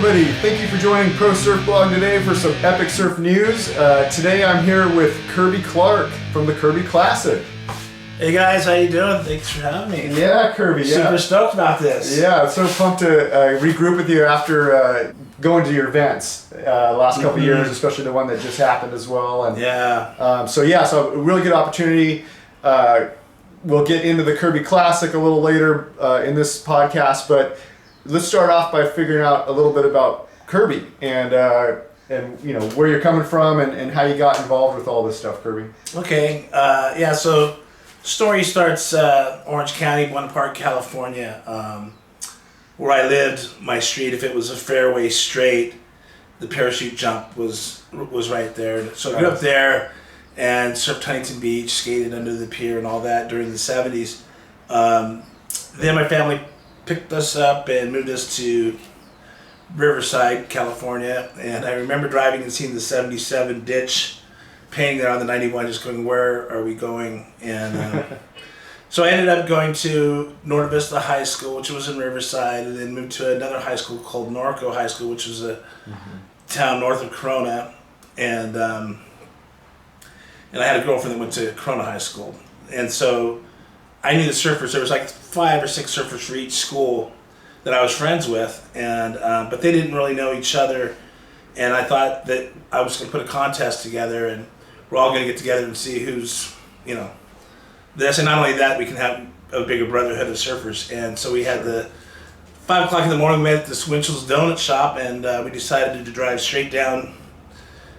everybody. Thank you for joining Pro Surf Blog today for some epic surf news. Today I'm here with Kirby Clark from the Kirby Classic. Hey guys, how you doing? Thanks for having me. Yeah, Kirby. Yeah. Super stoked about this. Yeah, I'm so pumped to regroup with you after going to your events last couple years, especially the one that just happened as well. And yeah. So a really good opportunity. We'll get into the Kirby Classic a little later in this podcast, but let's start off by figuring out a little bit about Kirby and you know where you're coming from and how you got involved with all this stuff, Kirby. Okay. So story starts Orange County, One Park, California, where I lived. My street, if it was a fairway straight, the parachute jump was right there. So I grew up there and surfed Huntington Beach, skated under the pier and all that during the 70s. Then my family picked us up and moved us to Riverside, California, and I remember driving and seeing the 77 ditch painting there on the 91, just going, where are we going? And so I ended up going to Norte Vista High School, which was in Riverside, and then moved to another high school called Norco High School, which was a town north of Corona, and I had a girlfriend that went to Corona High School, and so I knew the surfers. There was like 5 or 6 surfers for each school that I was friends with, and but they didn't really know each other. And I thought that I was going to put a contest together, and we're all going to get together and see who's, you know, this. And not only that, we can have a bigger brotherhood of surfers. And so we had the 5 o'clock in the morning. We met at the Winchell's Donut Shop, and we decided to drive straight down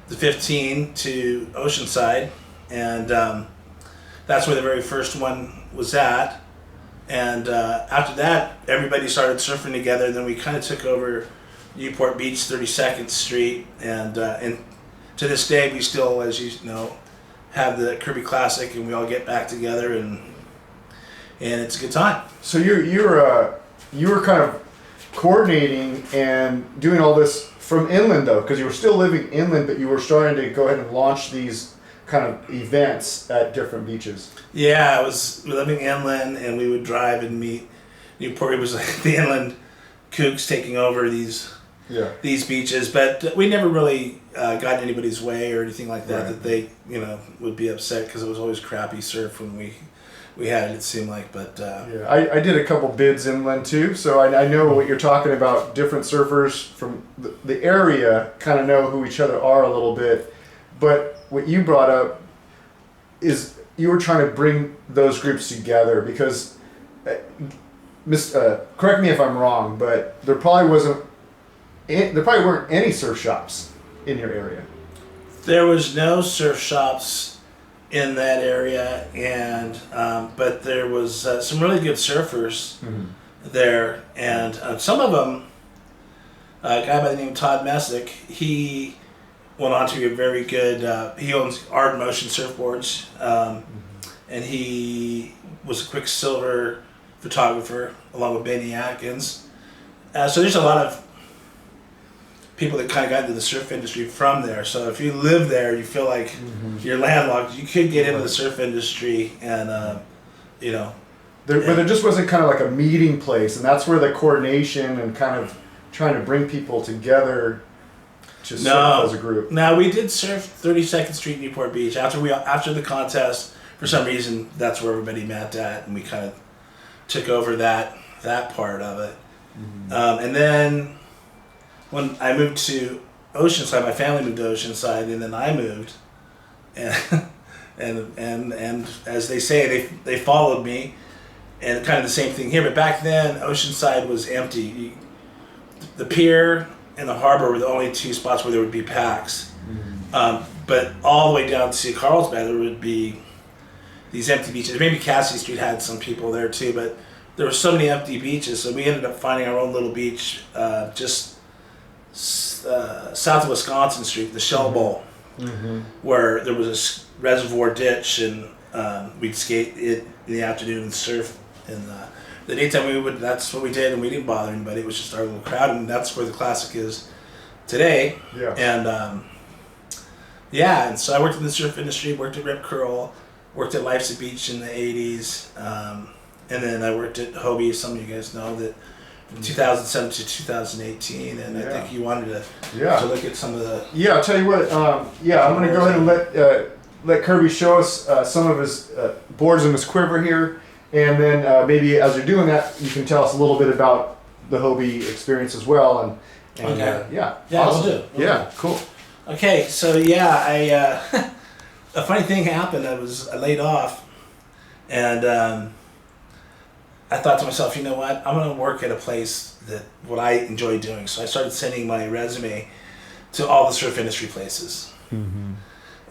the 15 to Oceanside, and that's where the very first one was at. And after that, everybody started surfing together, and then we kind of took over Newport Beach, 32nd Street, and to this day we still, as you know, have the Kirby Classic, and we all get back together, and it's a good time. So you were kind of coordinating and doing all this from inland though, because you were still living inland, but you were starting to go ahead and launch these kind of events at different beaches. Yeah, I was living inland, and we would drive and meet Newport. It was like the inland kooks taking over these beaches, but we never really got in anybody's way or anything like that. Right. That they, you know, would be upset because it was always crappy surf when we had it. It seemed like, but I did a couple bids inland too, so I know what you're talking about. Different surfers from the area kind of know who each other are a little bit, but what you brought up is you were trying to bring those groups together because, correct me if I'm wrong, but there probably weren't any surf shops in your area. There was no surf shops in that area, and but there was some really good surfers there, and some of them, a guy by the name of Todd Messick, he went on to be a very good, he owns Art Motion Surfboards, and he was a Quiksilver photographer along with Benny Atkins. So there's a lot of people that kind of got into the surf industry from there. So if you live there, you feel like you're landlocked, you could get into the surf industry, and you know. But there just wasn't kind of like a meeting place, and that's where the coordination and kind of trying to bring people together to surf as a group. No, we did surf 32nd Street, Newport Beach. After the contest, for some reason, that's where everybody met at, and we kind of took over that part of it. And then when I moved to Oceanside, my family moved to Oceanside, and then I moved, and as they say, they followed me, and kind of the same thing here. But back then, Oceanside was empty. The pier and the harbor were the only 2 spots where there would be packs. But all the way down to Carlsbad, there would be these empty beaches. Maybe Cassidy Street had some people there too, but there were so many empty beaches, so we ended up finding our own little beach just south of Wisconsin Street, the Shell Bowl, where there was a reservoir ditch, and we'd skate it in the afternoon and surf. And the daytime that's what we did, and we didn't bother anybody. It was just our little crowd, and that's where the Classic is today. Yeah. And and so I worked in the surf industry, worked at Rip Curl, worked at Life's a Beach in the 80s, and then I worked at Hobie, some of you guys know that 2007 to 2018, and I think you wanted to look at some of the. Yeah, I'll tell you what. I'm going to go ahead and let Kirby show us some of his boards in his quiver here, and then maybe as you're doing that, you can tell us a little bit about the Hobie experience as well. And yeah, awesome. We'll do. Cool. Okay, so I a funny thing happened. I laid off, and I thought to myself, you know what? I'm going to work at a place that what I enjoy doing. So I started sending my resume to all the surf industry places. Mm-hmm.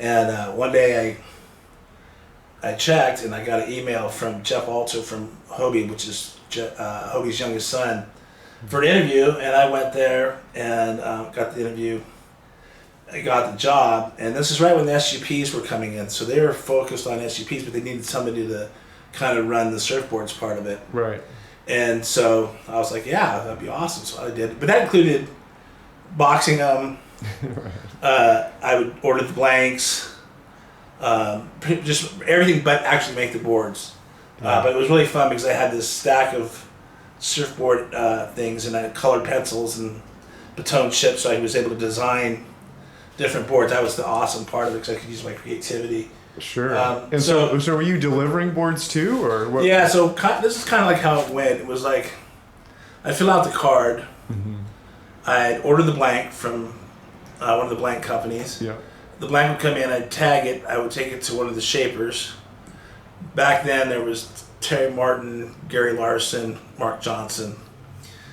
And one day I checked, and I got an email from Jeff Alter from Hobie, which is Hobie's youngest son, for an interview. And I went there and got the interview. I got the job, and this is right when the SUPs were coming in. So they were focused on SUPs, but they needed somebody to kind of run the surfboards part of it. Right. And so I was like, yeah, that'd be awesome. So I did. But that included boxing them. I would order the blanks, just everything but actually make the boards. But it was really fun because I had this stack of surfboard things, and I had colored pencils and baton chips, so I was able to design different boards. That was the awesome part of it because I could use my creativity. Sure. And so were you delivering boards too, or what? Yeah. So this is kind of like how it went. It was like I'd fill out the card. Mm-hmm. I'd order the blank from one of the blank companies. Yeah. The blank would come in. I'd tag it. I would take it to one of the shapers. Back then there was Terry Martin, Gary Larson, Mark Johnson.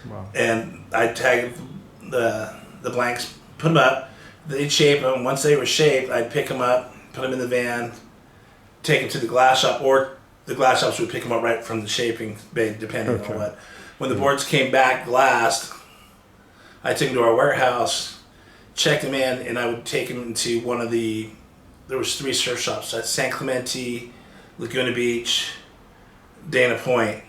Wow. And I'd tag the blanks, put them up. They'd shape them. Once they were shaped, I'd pick them up, put them in the van, take them to the glass shop, or the glass shops would pick them up right from the shaping bay, depending on what. When the boards came back glassed, I took them to our warehouse, checked them in, and I would take them to one of the. There was 3 surf shops: San Clemente, Laguna Beach, Dana Point,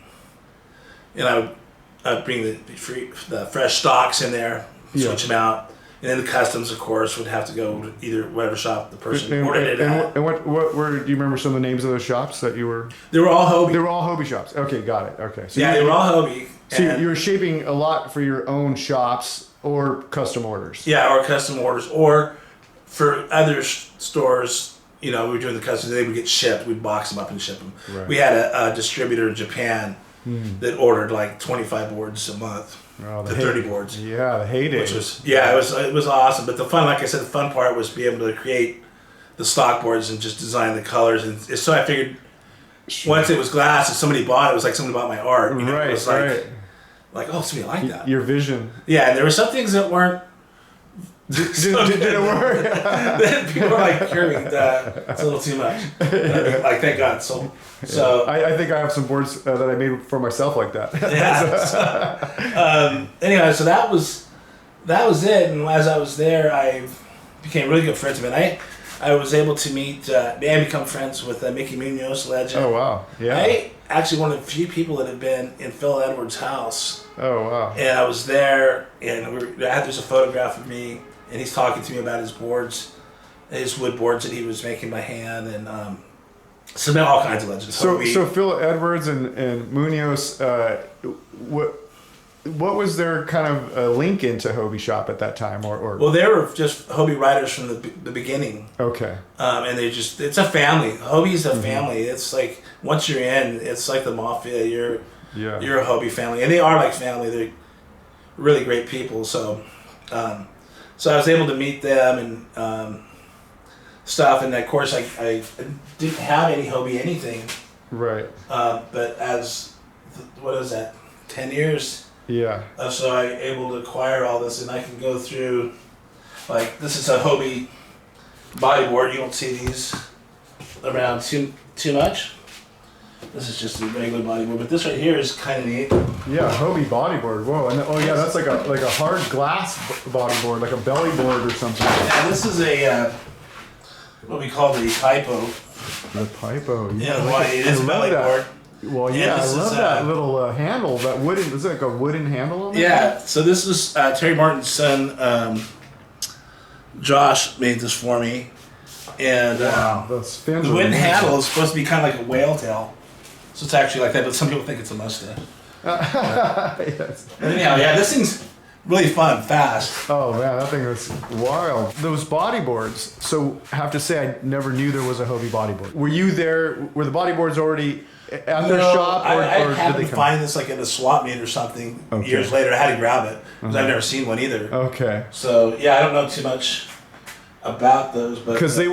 and I would bring the fresh stocks in there, switch them out. And then the customs, of course, would have to go to either whatever shop the person ordered it at. And what were, do you remember some of the names of those shops that you were? They were all Hobie. They were all Hobie shops. Okay, got it. Okay. So they were all Hobie. So you were shaping a lot for your own shops or custom orders. Yeah, or custom orders, or for other stores. We were doing the customs. They would get shipped. We'd box them up and ship them. Right. We had a distributor in Japan that ordered like 25 boards a month. To 30 boards. Yeah, the heyday. Which was it was awesome. But the fun, like I said, the fun part was be able to create the stock boards and just design the colors. And so I figured once it was glass, if somebody bought it, it was like somebody bought my art. Right, it was like, oh, somebody liked that. Your vision. Yeah, and there were some things that weren't. Did it work? People were like, Kirby, it's a little too much. Like, thank God. So I think I have some boards that I made for myself like that. Anyway, so that was it. And as I was there, I became really good friends with him. I was able to meet and become friends with Mickey Munoz, legend. Oh wow! Yeah. I actually one of the few people that have been in Phil Edwards' house. Oh wow! And I was there, and there's a photograph of me, and he's talking to me about his boards, his wood boards that he was making by hand, and all kinds of legends. So Phil Edwards and Munoz, what was their kind of link into Hobie shop at that time, or? Well, they were just Hobie riders from the beginning. Okay. And it's a family. Hobie's a family. It's like once you're in, it's like the mafia. You're a Hobie family, and they are like family. They're really great people. So I was able to meet them and stuff, and of course I didn't have any Hobie anything. Right. But what is that? 10 years. Yeah. So I able to acquire all this, and I can go through, like, this is a Hobie bodyboard. You don't see these around too much. This is just a regular bodyboard, but this right here is kind of neat. Yeah, Hobie bodyboard. Whoa, and that's like a hard glass bodyboard, like a belly board or something. And this is a what we call the Paipo. The Paipo. Yeah, it is a belly board. Well, yeah, I love that little handle. That wooden, is it like a wooden handle on it? Yeah, so this was Terry Martin's son, Josh, made this for me. And those fins. The wooden handle is supposed to be kind of like a whale tail. So it's actually like that, but some people think it's a mustache. Yes. But anyhow, yeah, this thing's really fun, fast. Oh man, that thing was wild. Those bodyboards. So I have to say, I never knew there was a Hobie bodyboard. Were you there? Were the bodyboards already at their shop? I or happened did to they find this like in a swap meet or something. Okay. Years later, I had to grab it because I've never seen one either. Okay. So yeah, I don't know too much about those, but Because those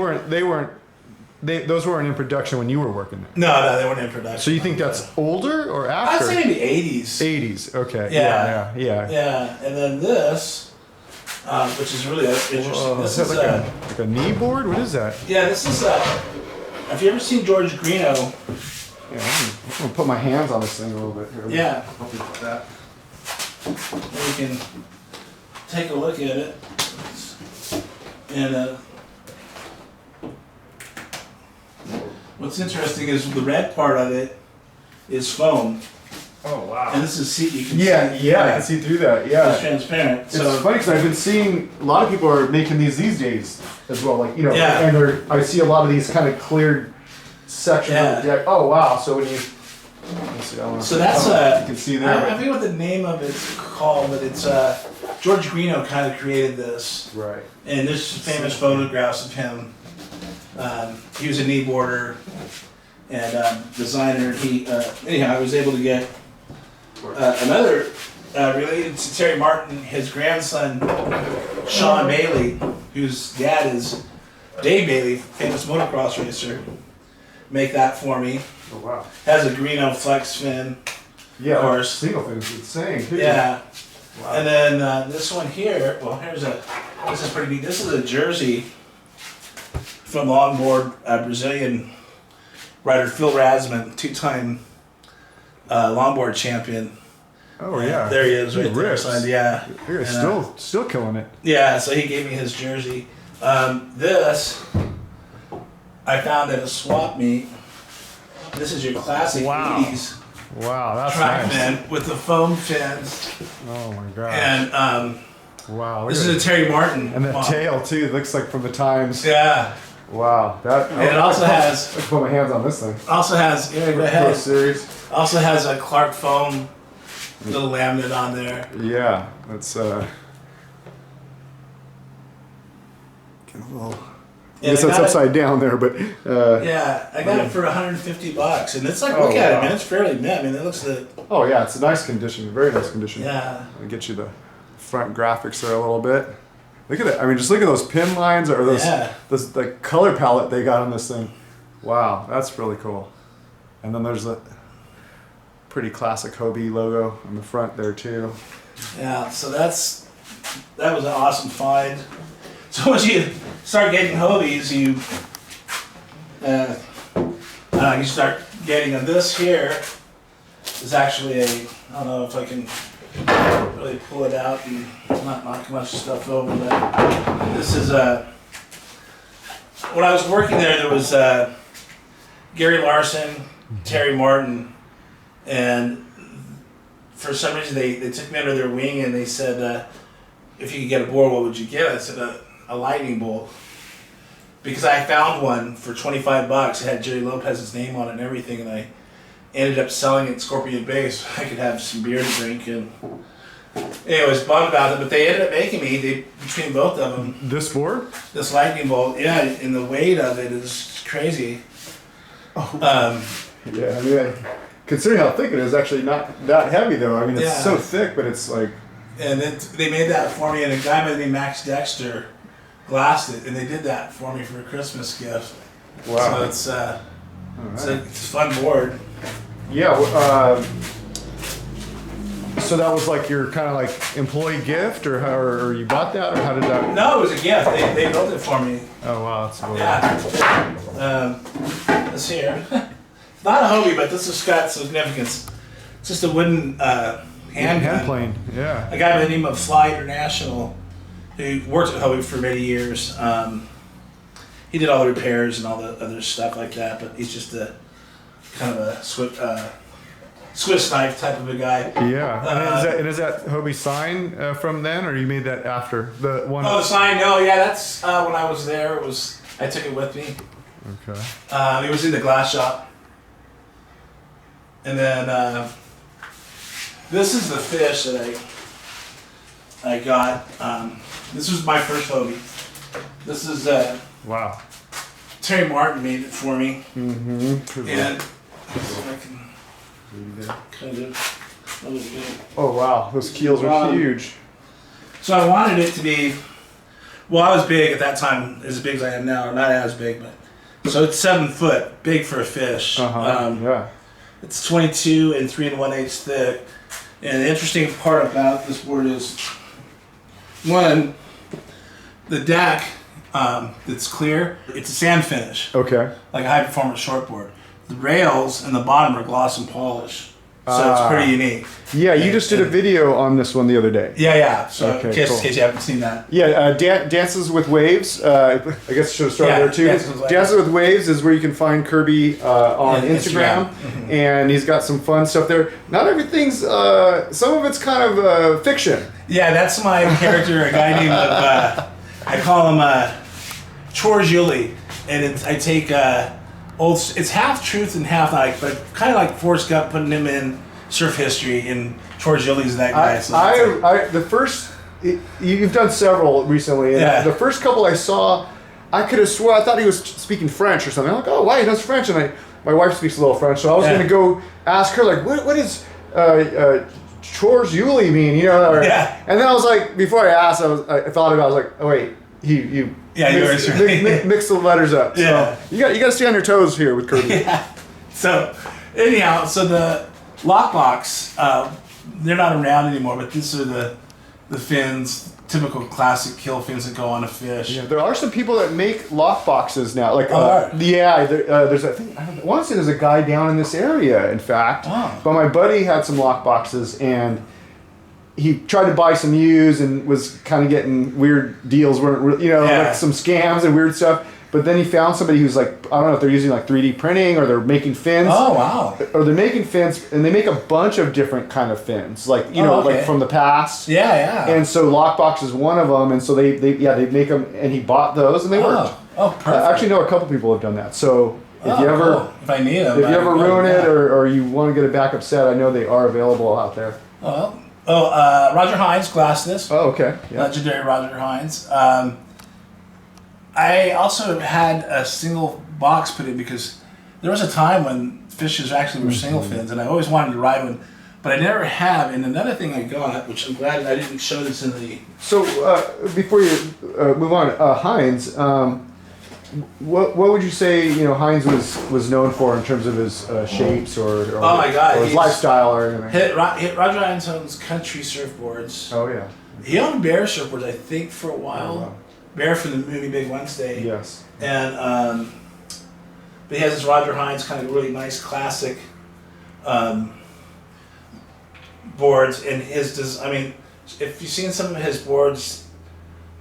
weren't in production when you were working there. no, they weren't in production. So you think that's older or after? I'd say maybe 80s. 80s. Okay. Yeah. Yeah. And then this, which is really interesting. Whoa, This is is that like a kneeboard? What is that? yeah, this is have you ever seen George Greeno? Yeah, I'm gonna put my hands on this thing a little bit here. Yeah. Help me with that. We can take a look at it. And what's interesting is the red part of it is foam. Oh wow. And this is seat you can Yeah, see. yeah, I can see through that. Yeah. It's transparent. It's So funny because I've been seeing a lot of people are making these days as well. Like, you know, Yeah. and I see a lot of these kind of cleared sections of the deck. Oh wow. So when you, let's see, So that's you can see there. I forget what the name of it's called, but it's George Greeno kind of created this. Right. And there's famous photographs of him. He was a kneeboarder and designer. He anyhow, I was able to get another related to Terry Martin, his grandson Sean Bailey, whose dad is Dave Bailey, famous motocross racer. Make that for me. Oh wow. Has a Greeno flex fin. Yeah. Of course. Single thing's insane too. Yeah. Wow. And then this one here, well, this is pretty neat. This is a jersey from longboard Brazilian rider Phil Rajzman, two-time longboard champion. Oh yeah. There he is, right He there. rips. Signed, yeah. You're still killing it. Yeah, so he gave me his jersey. This I found at a swap meet. This is your classic Wow. 80s Wow, that's track nice. fin with the foam fins. Oh my god. And wow. this is a Terry Martin. And the model. tail too. It looks like from the times. Yeah. Wow. That. And it also has I can put my hands on this thing. yeah, go Pro ahead. Series. Also has a Clark foam little laminate on there. Yeah. That's get a little. I And guess I that's got upside down there, but. Yeah, I got it for $150, and it's like Oh, look at it, wow. man. It's fairly mint. I mean, it looks the Oh yeah, it's a nice condition. Very nice condition. yeah. I'll get you the front graphics there a little bit. Look at it. I mean, just look at those pin lines or those the color palette they got on this thing. Wow, that's really cool. And then there's the pretty classic Hobie logo on the front there too. Yeah, so that was an awesome find. So once you start getting Hobies, you start getting them. This here is actually I don't know if I can really pull it out and not knock much stuff over, but this is when I was working there was Gary Larson, Terry Martin, and for some reason they took me under their wing and they said, if you could get a board, what would you get? I said a lightning bolt, because I found one for $25. It had Jerry Lopez's name on it and everything, and I ended up selling it at Scorpion Bay so I could have some beer to drink. And anyway, I was bummed about it, but they ended up making me, between both of them, This board? this lightning bolt. Yeah, and the weight of it is crazy. Oh. Yeah, I mean, considering how thick it is, actually not that heavy though. I mean, it's Yeah. so thick, but it's like. And they made that for me, and a guy by the name Max Dexter glassed it, and they did that for me for a Christmas gift. Wow. So it's Alright. a fun board. Yeah. So that was like your kind of like employee gift, or how, or you bought that, or how did that? No, it was a gift. They built it for me. Oh wow, that's cool. Yeah. This here. It's not a Hobie, but this has got significance. It's just a wooden hand plane. Yeah. A guy by the name of Fly International, who worked at Hobie for many years. He did all the repairs and all the other stuff like that, but he's just a kind of a Swiss knife type of a guy. Yeah. And is that Hobie sign from then, or you made that after the one? Oh, the sign? No, yeah, that's when I was there. I took it with me. Okay. It was in the glass shop, and then This is the fish that I got. This was my first Hobie. This is Wow. Terry Martin made it for me. Mm-hmm. And so I can kind of. Oh wow, those keels are huge. So I wanted it to be. Well, I was big at that time, as big as I am now, not as big, but so it's 7 foot, big for a fish. Yeah. It's 22 and 3 1/8 thick. And the interesting part about this board is, one, the deck that's clear, it's a sand finish, Okay. like a high performance shortboard. The rails and the bottom are gloss and polish, so it's pretty unique. Yeah, you just did a video on this one the other day. Yeah. So Okay, in case cool. you haven't seen that. Yeah, Dances with Waves. I guess I should have started there too. Dances with Waves is where you can find Kirby on Instagram, and he's got some fun stuff there. Not everything's, some of it's kind of fiction. Yeah, that's my character, a guy named, I call him Chores Yuli, and I take it's half truth and half like, but kind of like Forrest Gump putting him in surf history, and George Yilly's that guy. You've done several recently, and the first couple I saw, I could have swore I thought he was speaking French or something. I'm like, oh, wow, he does French, and my wife speaks a little French, so I was going to go ask her, like, what is George Yuli mean? You know, and then I was like, before I asked, I thought about it, I was like, oh wait, you mix the letters up. So you got to stay on your toes here with Kirby. Yeah. So anyhow, the lockbox, they're not around anymore, but these are the fins, typical classic kill fins that go on a fish. Yeah, there are some people that make lock boxes now. Like, there's I want to say there's a guy down in this area, in fact. Oh. But my buddy had some lock boxes, and he tried to buy some used and was kind of getting weird deals, like some scams and weird stuff. But then he found somebody who's like, I don't know if they're using like 3D printing or they're making fins. Oh, wow. Or they're making fins, and they make a bunch of different kind of fins, like, like from the past. Yeah. And so Lockbox is one of them, and so they make them, and he bought those, and they worked. Oh, perfect. I actually know a couple people have done that. So if you ever, cool. If I need them, if you ever ruin it or you want to get a backup set, I know they are available out there. Roger Hines glassed this. Oh, okay. Yeah. Legendary Roger Hines. I also had a single box put in because there was a time when fishes actually were single fins, and I always wanted to ride one, but I never have. And another thing I got, which I'm glad I didn't show this in the... So before you move on, Hines, what would you say Hines was known for in terms of his shapes or oh my God, or his lifestyle or anything? Roger Hines owns Country Surfboards. Oh yeah. He owned Bear Surfboards, I think, for a while. Oh, wow. Bear from the movie Big Wednesday. Yes. And but he has this Roger Hines kind of really nice classic boards, and if you've seen some of his boards,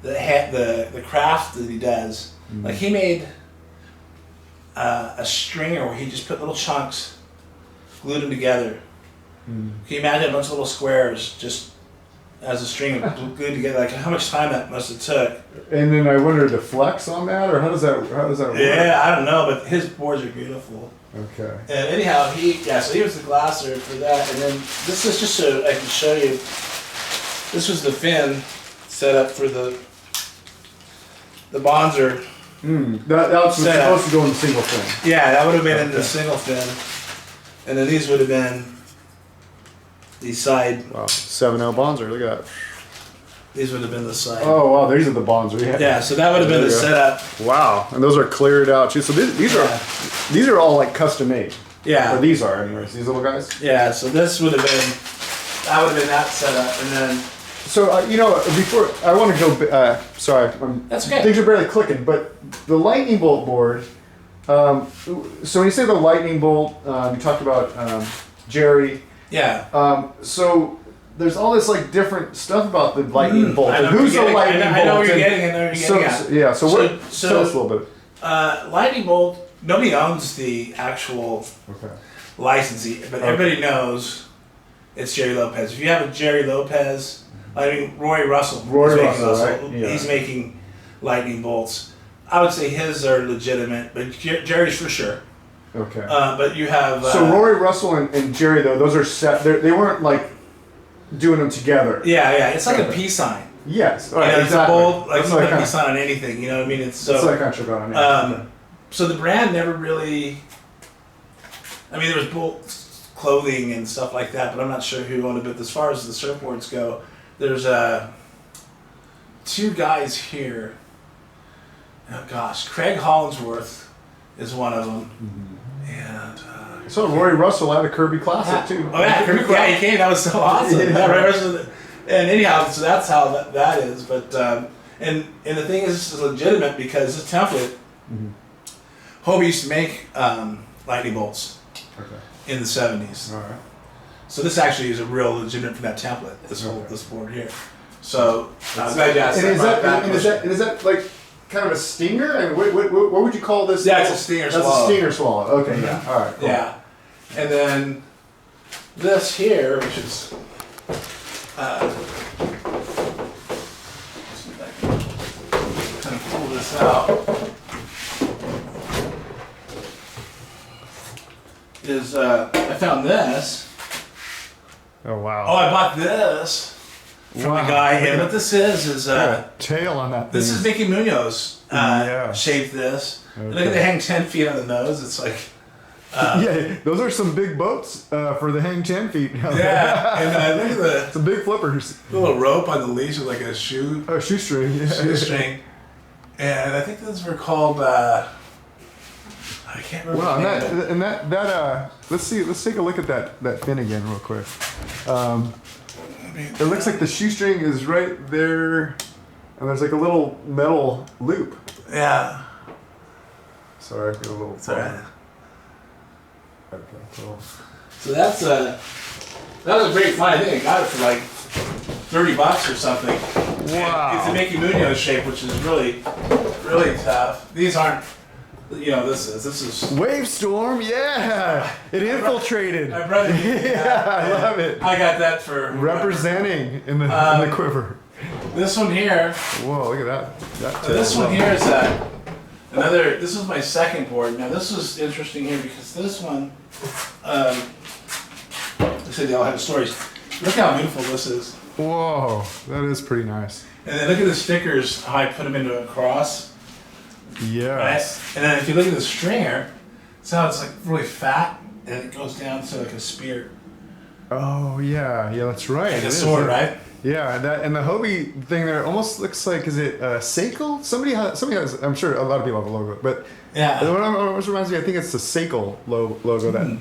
the craft that he does, like he made a stringer where he just put little chunks, glued them together. Can you imagine a bunch of little squares just as a string glued together? Like how much time that must have took. And then I wonder the flex on that, or how does that work? Yeah, I don't know, but his boards are beautiful. Okay. And anyhow, so he was the glasser for that, and then this is just so I can show you. This was the fin set up for the bonzer. That was supposed to go in the single fin. Yeah, that would have been in the single fin, and then these would have been the side. Wow, 7.0 bonzer. Look at that. These would have been the side. Oh wow, these are the bonzer. Yeah, so that would have been the setup. Wow, and those are cleared out too. So these are all like custom made. Yeah. Or these are anyways. These little guys. Yeah. So this would have been that setup, and then. So before I want to go. Sorry, that's okay. Things are barely clicking, but the lightning bolt board. So when you say the lightning bolt, you talked about Jerry. Yeah. So there's all this like different stuff about the lightning bolt. Who's the lightning bolt? I know what you're getting, and you're getting at. Yeah. So tell us a little bit. Lightning bolt. Nobody owns the actual licensee, but everybody knows it's Jerry Lopez. If you have a Jerry Lopez, Roy Russell. He's making lightning bolts. I would say his are legitimate, but Jerry's for sure. Okay. But you have... so Rory Russell and Jerry, though, those are set... They weren't like doing them together. Yeah. It's like a peace sign. Yes. All right, exactly. It's a bold, like you put a peace sign on anything. You know what I mean? It's what I kind of trip on anything. So the brand never really. I mean, there was bolt clothing and stuff like that, but I'm not sure who owned it. But as far as the surfboards go, there's two guys here. Oh gosh, Craig Hollingsworth is one of them, and so Rory Russell had a Kirby Classic too. Oh yeah, Kirby Clark. Yeah, he came. That was so awesome. Yeah. And anyhow, so that's how that is. But and the thing is, this is legitimate because this template, Hobie used to make lightning bolts in the 70s. All right. So this actually is a real legitimate from that template. This board here. So I'm glad you asked that. Is that like kind of a stinger? I mean, what would you call this? Yeah, it's a stinger swallow. That's a stinger swallow. Okay, yeah. All right. Cool. Yeah, and then this here, which is. Let's see if I can kind of pull this out. Is I found this. Oh wow. Oh, I bought this from a guy. And what this is tail on that. This is Mickey Munoz. Shaped this. Okay. Look at the hang 10 feet on the nose. It's like. Yeah, those are some big boats for the hang 10 feet. Yeah, and look at the some big flippers. Little rope on the leash with like a shoe. Oh, shoestring. Yeah. Shoestring. And I think those were called. I can't remember. Wow, let's take a look at that fin again real quick. It looks like the shoestring is right there, and there's like a little metal loop. Yeah. Sorry, I feel a little. Sorry. Okay, cool. So that was a great find. I think I got it for like $30 or something. Wow. It's a Mickey Munoz shape, which is really tough. These aren't. This is Wavestorm, yeah, it infiltrated. My brother, I love it. I got that for representing in the quiver. This one here. Whoa, look at that. This one here is another. This is my second board. Now this was interesting here because this one. They said they all have stories. Look how beautiful this is. Whoa, that is pretty nice. And then look at the stickers. How I put them into a cross. Yeah. Right? And then if you look at the stringer, see how it's like really fat and it goes down to like a spear. Oh yeah, that's right. Like a sword, right? Yeah, and the Hobie thing there almost looks like, is it Seiko? Somebody has. I'm sure a lot of people have a logo, but yeah. What reminds me, I think it's the Seiko logo that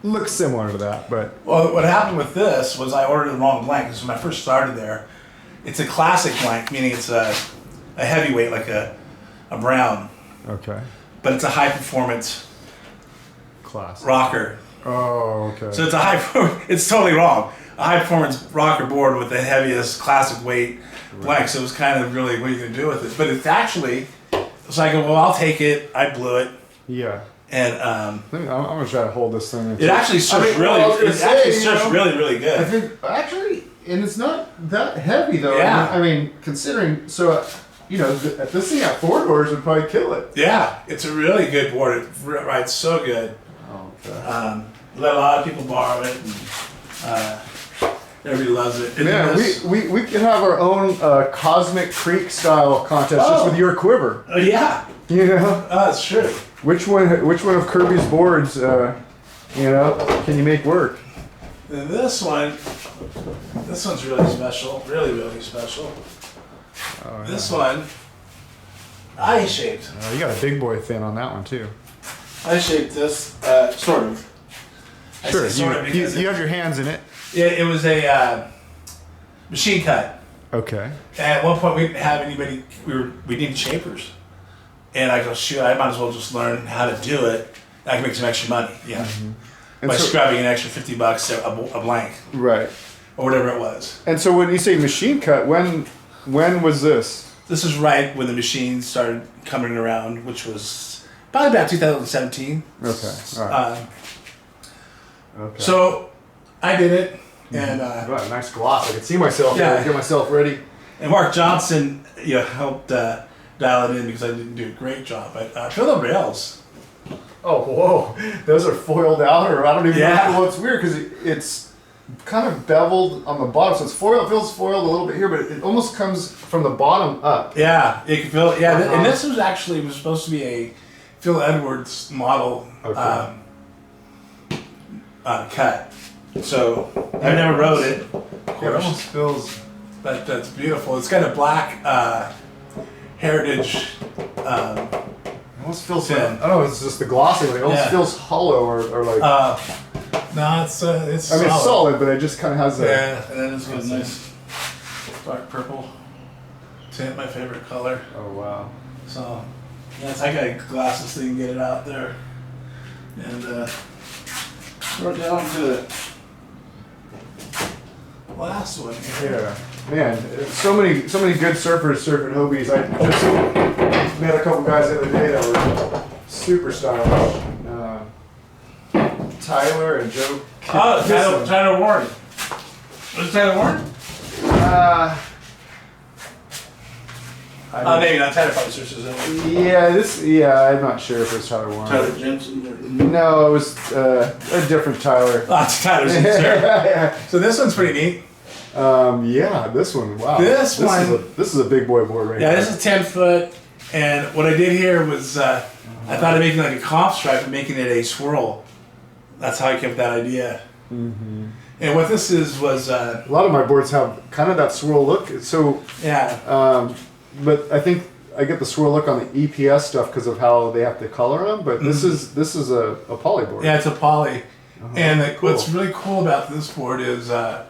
looks similar to that. But well, what happened with this was I ordered the wrong blank. Because when I first started there, it's a classic blank, meaning it's a heavyweight, like a brown. Okay. But it's a high performance classic rocker. Oh, okay. So it's totally wrong. A high performance rocker board with the heaviest classic weight blank. So it was kind of really, what are you going to do with it? But it's actually, so I go, well, I'll take it. I blew it. Yeah. And I'm gonna try to hold this thing. It actually surfs really, really good. I think actually, and it's not that heavy though. Yeah. I mean, considering this thing at 4 doors would probably kill it. Yeah, it's a really good board. It rides so good. Oh, okay. Let a lot of people borrow it. And, everybody loves it. And man, we could have our own Cosmic Creek style contest just with your quiver. Oh yeah. You know. That's true. Which one of Kirby's boards, can you make work? And this one's really special. Really, really special. Oh, yeah. This one, I shaped. You got a big boy fin on that one too. I shaped this, sort of. Sure, you have your hands in it. It was a machine cut. Okay. And at one point we didn't have anybody. We needed shapers, and I go, shoot, I might as well just learn how to do it. I can make some extra money, by scrubbing an extra $50 a blank, right, or whatever it was. And so when you say machine cut, when was this? This is right when the machines started coming around, which was probably about 2017. Okay. All right. Okay. So I did it, and nice gloss. I can see myself. Yeah. Get myself ready. And Mark Johnson, helped dial it in because I didn't do a great job. But feel the rails. Oh, whoa! Those are foiled out, or I don't even know what's weird because kind of beveled on the bottom, so it's foiled. It feels foiled a little bit here, but it almost comes from the bottom up. Yeah, you can feel. Yeah, and this was actually supposed to be a Phil Edwards model cut. So I never rode it. It almost feels. But that's beautiful. It's got a black heritage. It almost feels. I don't know. It's just the glossy. It almost feels hollow or like. No, it's I mean, it's solid, but it just kind of has a. Yeah, and then it's got a nice dark purple tint, my favorite color. Oh wow! So, yes, I got glasses so you can get it out there, and we're down to the last one here. Yeah, man, so many good surfers surfing Hobies. I just met a couple guys the other day that were super stylish. Tyler and Joe. Tyler Warren. Was it Tyler Warren? Maybe not. Tyler probably searches it. Yeah, I'm not sure if it was Tyler Warren. Tyler Jensen. No, it was a different Tyler. Oh, it's Tyler Jensen. Yeah. So this one's pretty neat. Yeah, this one. Wow. This is a big boy board right here. Yeah, this is 10 foot, and what I did here was I thought of making like a comp stripe and making it a swirl. That's how I came up with that idea. Mm-hmm. And what this was a lot of my boards have kind of that swirl look. So yeah. But I think I get the swirl look on the EPS stuff because of how they have to color them. But this is a poly board. Yeah, it's a poly. And cool. What's really cool about this board is the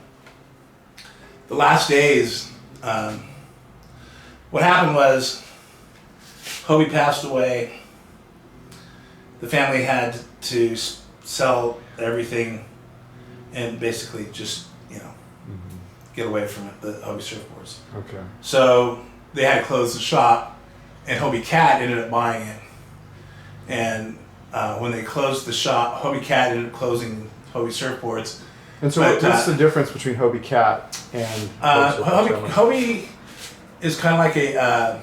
last days. What happened was Hobie passed away. The family had to sell everything and basically just get away from it, the Hobie Surfboards. Okay. So they had to close the shop, and Hobie Cat ended up buying it. And when they closed the shop, Hobie Cat ended up closing Hobie Surfboards. And so what's the difference between Hobie Cat and Hobie is kind of like a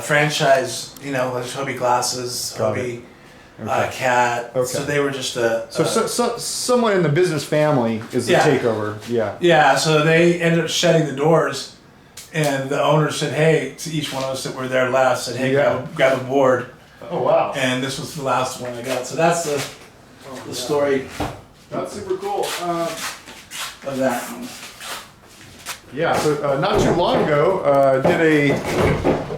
franchise, like Hobie Glasses, Hobie Cat. Okay. So they were just someone in the business family is the takeover. Yeah. Yeah. So they ended up shutting the doors, and the owner said, "Hey," to each one of us that were there last, said, "Hey, grab a board." Oh wow. And this was the last one I got. So that's the story. That's super cool. Of that. Yeah. So not too long ago, did a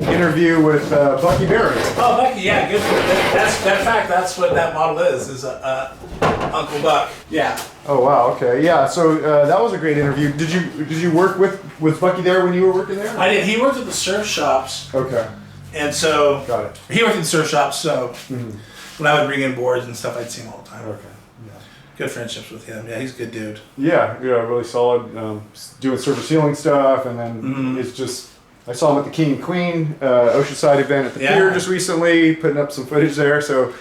interview with Bucky Barrett. Oh, Bucky, yeah, good. That's what that model is Uncle Buck. Yeah. Oh wow, okay, yeah. So that was a great interview. Did you work with Bucky there when you were working there? I did. He worked at the surf shops. Okay. And so got it. He worked in surf shops, so when I would bring in boards and stuff, I'd see him all the time. Okay. Good friendships with him. Yeah, he's a good dude. Yeah, really solid. Doing surface ceiling stuff, and then it's just. I saw him at the King and Queen Oceanside event at the pier just recently, putting up some footage there. So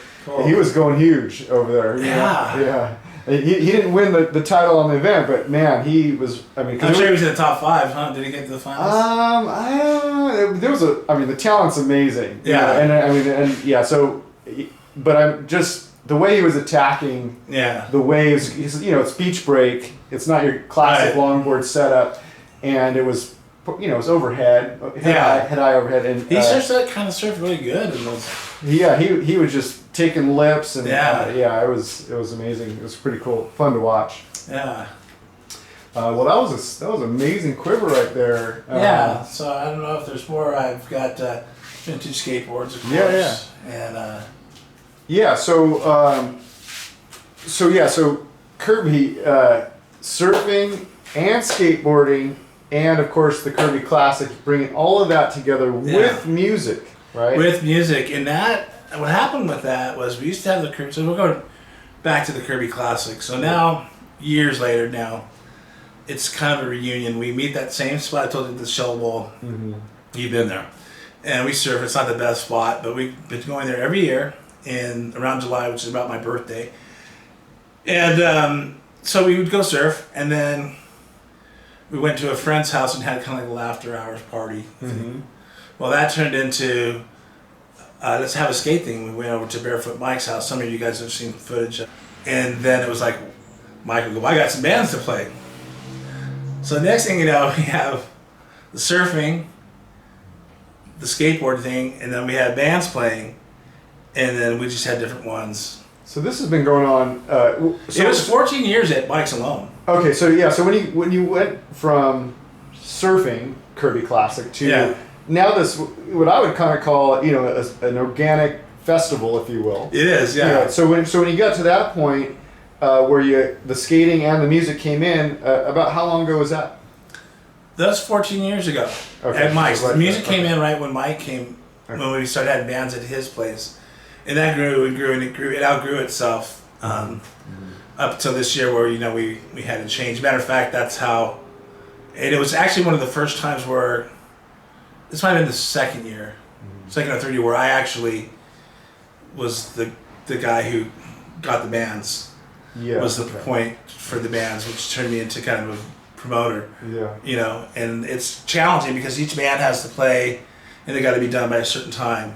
he was going huge over there. Yeah. He didn't win the title on the event, but man, he was. I mean, I'm sure he was in the top 5, huh? Did he get to the finals? There was the talent's amazing. Yeah. So, but I'm just the way he was attacking. Yeah. The waves. It's beach break. It's not your classic longboard setup, and it was. It was overhead, head high overhead, and he surfs that kind of surf really good. He was just taking lips, and it was amazing. It was pretty cool, fun to watch. Yeah. Well, that was amazing quiver right there. So I don't know if there's more. I've got vintage skateboards, of course. And So Kirby surfing and skateboarding. And of course the Kirby Classic, bringing all of that together with music, right? With music, and what happened with that was we used to have the Kirby. So we're going back to the Kirby Classic. So now, years later, it's kind of a reunion. We meet that same spot. I told you, the Shell Bowl. Mm-hmm. You've been there, and we surf. It's not the best spot, but we've been going there every year in around July, which is about my birthday. And so we would go surf, and then. We went to a friend's house and had kind of like a after hours party thing. Well, that turned into let's have a skate thing. We went over to Barefoot Mike's house. Some of you guys have seen footage. And then it was like, Mike would go, I got some bands to play. So the next thing you know, we have the surfing, the skateboard thing, and then we had bands playing, and then we just had different ones. So this has been going on. So it was 14 years at Mike's alone. Okay, so yeah, so when you went from surfing Kirby Classic to now this, what I would kind of call an organic festival, if you will. It is, yeah. So when you got to that point where the skating and the music came in, about how long ago was that? That was 14 years ago at Mike's. The music came in right when Mike came, when we started having bands at his place. And that grew and grew and it outgrew itself up till this year where, we had to change. Matter of fact, that's how, and it was actually one of the first times where, this might have been the second or third year where I actually was the guy who got the bands. Yeah. Was the point for the bands, which turned me into kind of a promoter. Yeah. And it's challenging because each band has to play and they got to be done by a certain time.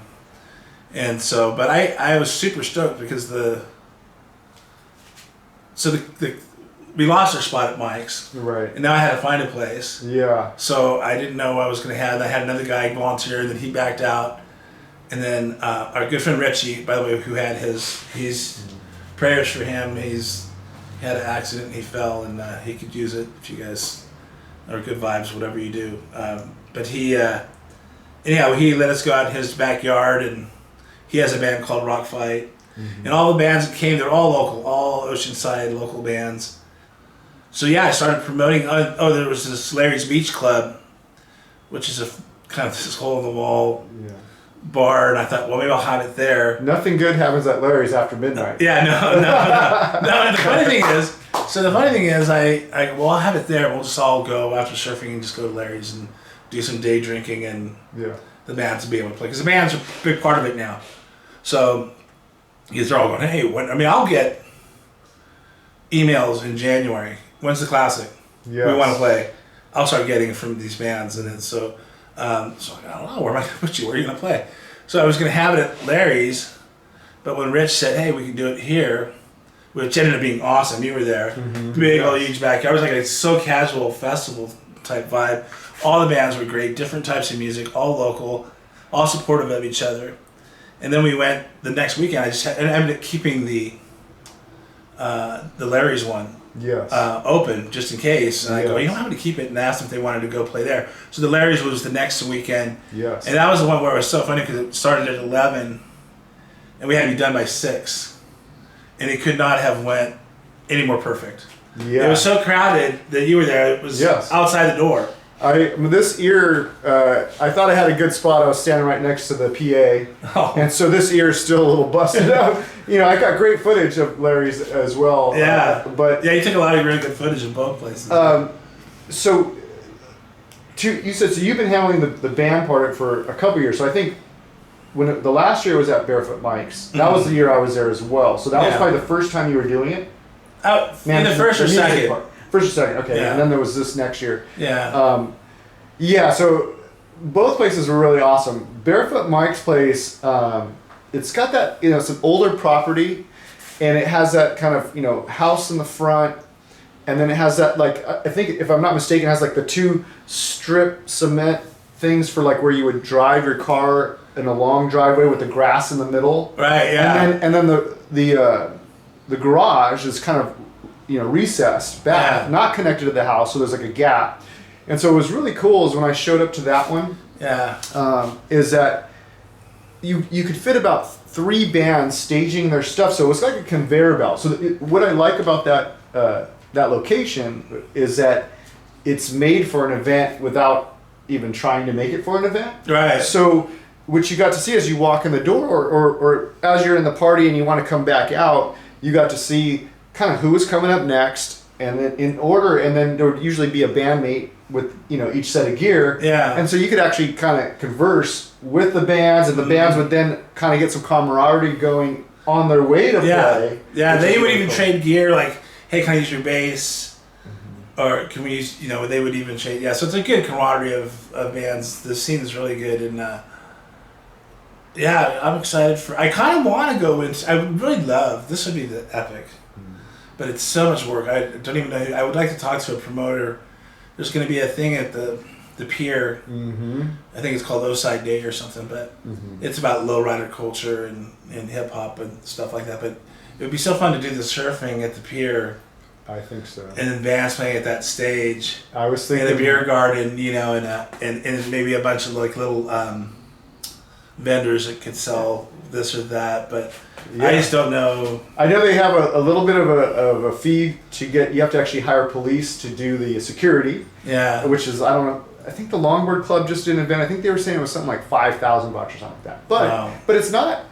And so, but I was super stoked because we lost our spot at Mike's. Right. And now I had to find a place. Yeah. So I didn't know what I was going to have. I had another guy volunteer, and then he backed out. And then our good friend Richie, by the way, who had he's prayers for him. He had an accident and he fell, and he could use it if you guys are good vibes, whatever you do. But he let us go out in his backyard, and he has a band called Rock Fight. And all the bands that came, they're all local, all Oceanside local bands. So yeah, I started promoting. There was this Larry's Beach Club, which is a kind of this hole in the wall bar, and I thought, well, maybe I'll have it there. Nothing good happens at Larry's after midnight. Yeah, no. The funny thing is, I'll have it there. We'll just all go after surfing and just go to Larry's and do some day drinking, and the bands will be able to play because the bands are a big part of it now. So they're all going, hey, I'll get emails in January. When's the classic? Yes. We want to play. I'll start getting it from these bands, and then so I don't know, where am I going to put you? Where are you going to play? So I was going to have it at Larry's, but when Rich said, hey, we can do it here, which ended up being awesome. You were there. Big old huge backyard. It was like a so casual festival type vibe. All the bands were great, different types of music, all local, all supportive of each other. And then we went the next weekend. I ended up keeping the Larry's one open just in case. And I go, I'm going to keep it, and asked them if they wanted to go play there. So the Larry's was the next weekend. Yes. And that was the one where it was so funny because it started at 11, and we had to be done by 6, and it could not have went any more perfect. Yeah. It was so crowded that you were there. It was outside the door. This ear, I thought I had a good spot. I was standing right next to the PA, and so this ear is still a little busted up. I got great footage of Larry's as well. Yeah, you took a lot of really good footage in both places. So you said you've been handling the band part for a couple years. So I think when the last year was at Barefoot Mike's, that was the year I was there as well. So that was probably the first time you were doing it. In the first or second. Part. First or second, okay. Yeah. And then there was this next year. Yeah. So both places were really awesome. Barefoot Mike's place, it's got that, it's an older property, and it has that kind of, house in the front, and then it has that, I think, if I'm not mistaken, it has the 2 strip cement things for where you would drive your car in a long driveway with the grass in the middle. Right, yeah. And then the garage is kind of recessed back, not connected to the house, so there's a gap. And so what was really cool is when I showed up to that one, is that you could fit about 3 bands staging their stuff, so it was like a conveyor belt. So what I like about that location is that it's made for an event without even trying to make it for an event. Right. So what you got to see as you walk in the door, or as you're in the party and you want to come back out, you got to see kind of who was coming up next, and then in order, and then there would usually be a bandmate with each set of gear. Yeah. And so you could actually kind of converse with the bands, and the bands would then kind of get some camaraderie going on their way to play. Yeah, they would even trade gear, hey, can I use your bass? Or can we use, they would even trade. Yeah, so it's a good camaraderie of bands. The scene is really good, and I'm excited I kind of want to go I would really love, this would be the epic. but it's so much work. I don't even know. I would like to talk to a promoter. There's going to be a thing at the pier. Mm-hmm. I think it's called Oceanside Day or something, but it's about lowrider culture and hip hop and stuff like that. But it would be so fun to do the surfing at the pier. I think so. And then bands playing at that stage. I was thinking in a beer garden, you know, and maybe a bunch of like little vendors that could sell this or that, but I just don't know. I know they have a little bit of a fee to get. You have to actually hire police to do the security. Yeah. Which is, I don't know. I think the Longboard Club just did an event. I think they were saying it was something like $5,000 or something like that. But it's not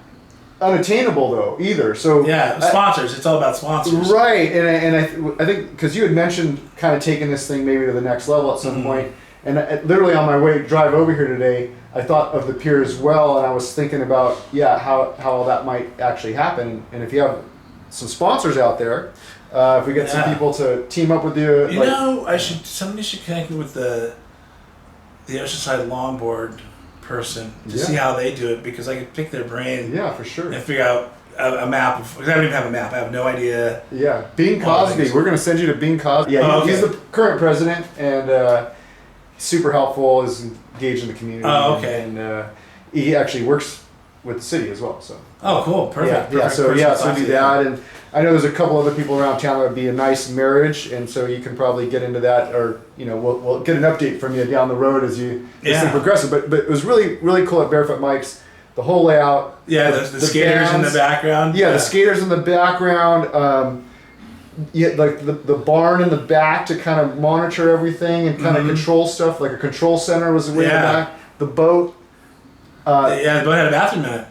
unattainable though either. So yeah, sponsors. It's all about sponsors. Right, and I think because you had mentioned kind of taking this thing maybe to the next level at some point, and literally on my drive over here today, I thought of the pier as well, and I was thinking about how all that might actually happen, and if you have some sponsors out there, if we get some people to team up with you, you know, somebody should connect me with the Oceanside longboard person to see how they do it, because I could pick their brain. Yeah, for sure. And figure out a map. Because I don't even have a map. I have no idea. Yeah, Bing Cosby. We're going to send you to Bing Cosby. Yeah, he's the current president, and super helpful. Is engaged in the community. Oh, okay. And he actually works with the city as well. So. Oh, cool. Perfect. Yeah. So do that, and I know there's a couple other people around town that would be a nice marriage, and so you can probably get into that, or we'll get an update from you down the road as this thing progresses. But it was really really cool at Barefoot Mike's. The whole layout. Yeah, the skaters bands, in the background. Yeah, the skaters in the background. Like the barn in the back to kind of monitor everything and kind of control stuff. Like a control center was way in the back. The boat. The boat had a bathroom in it.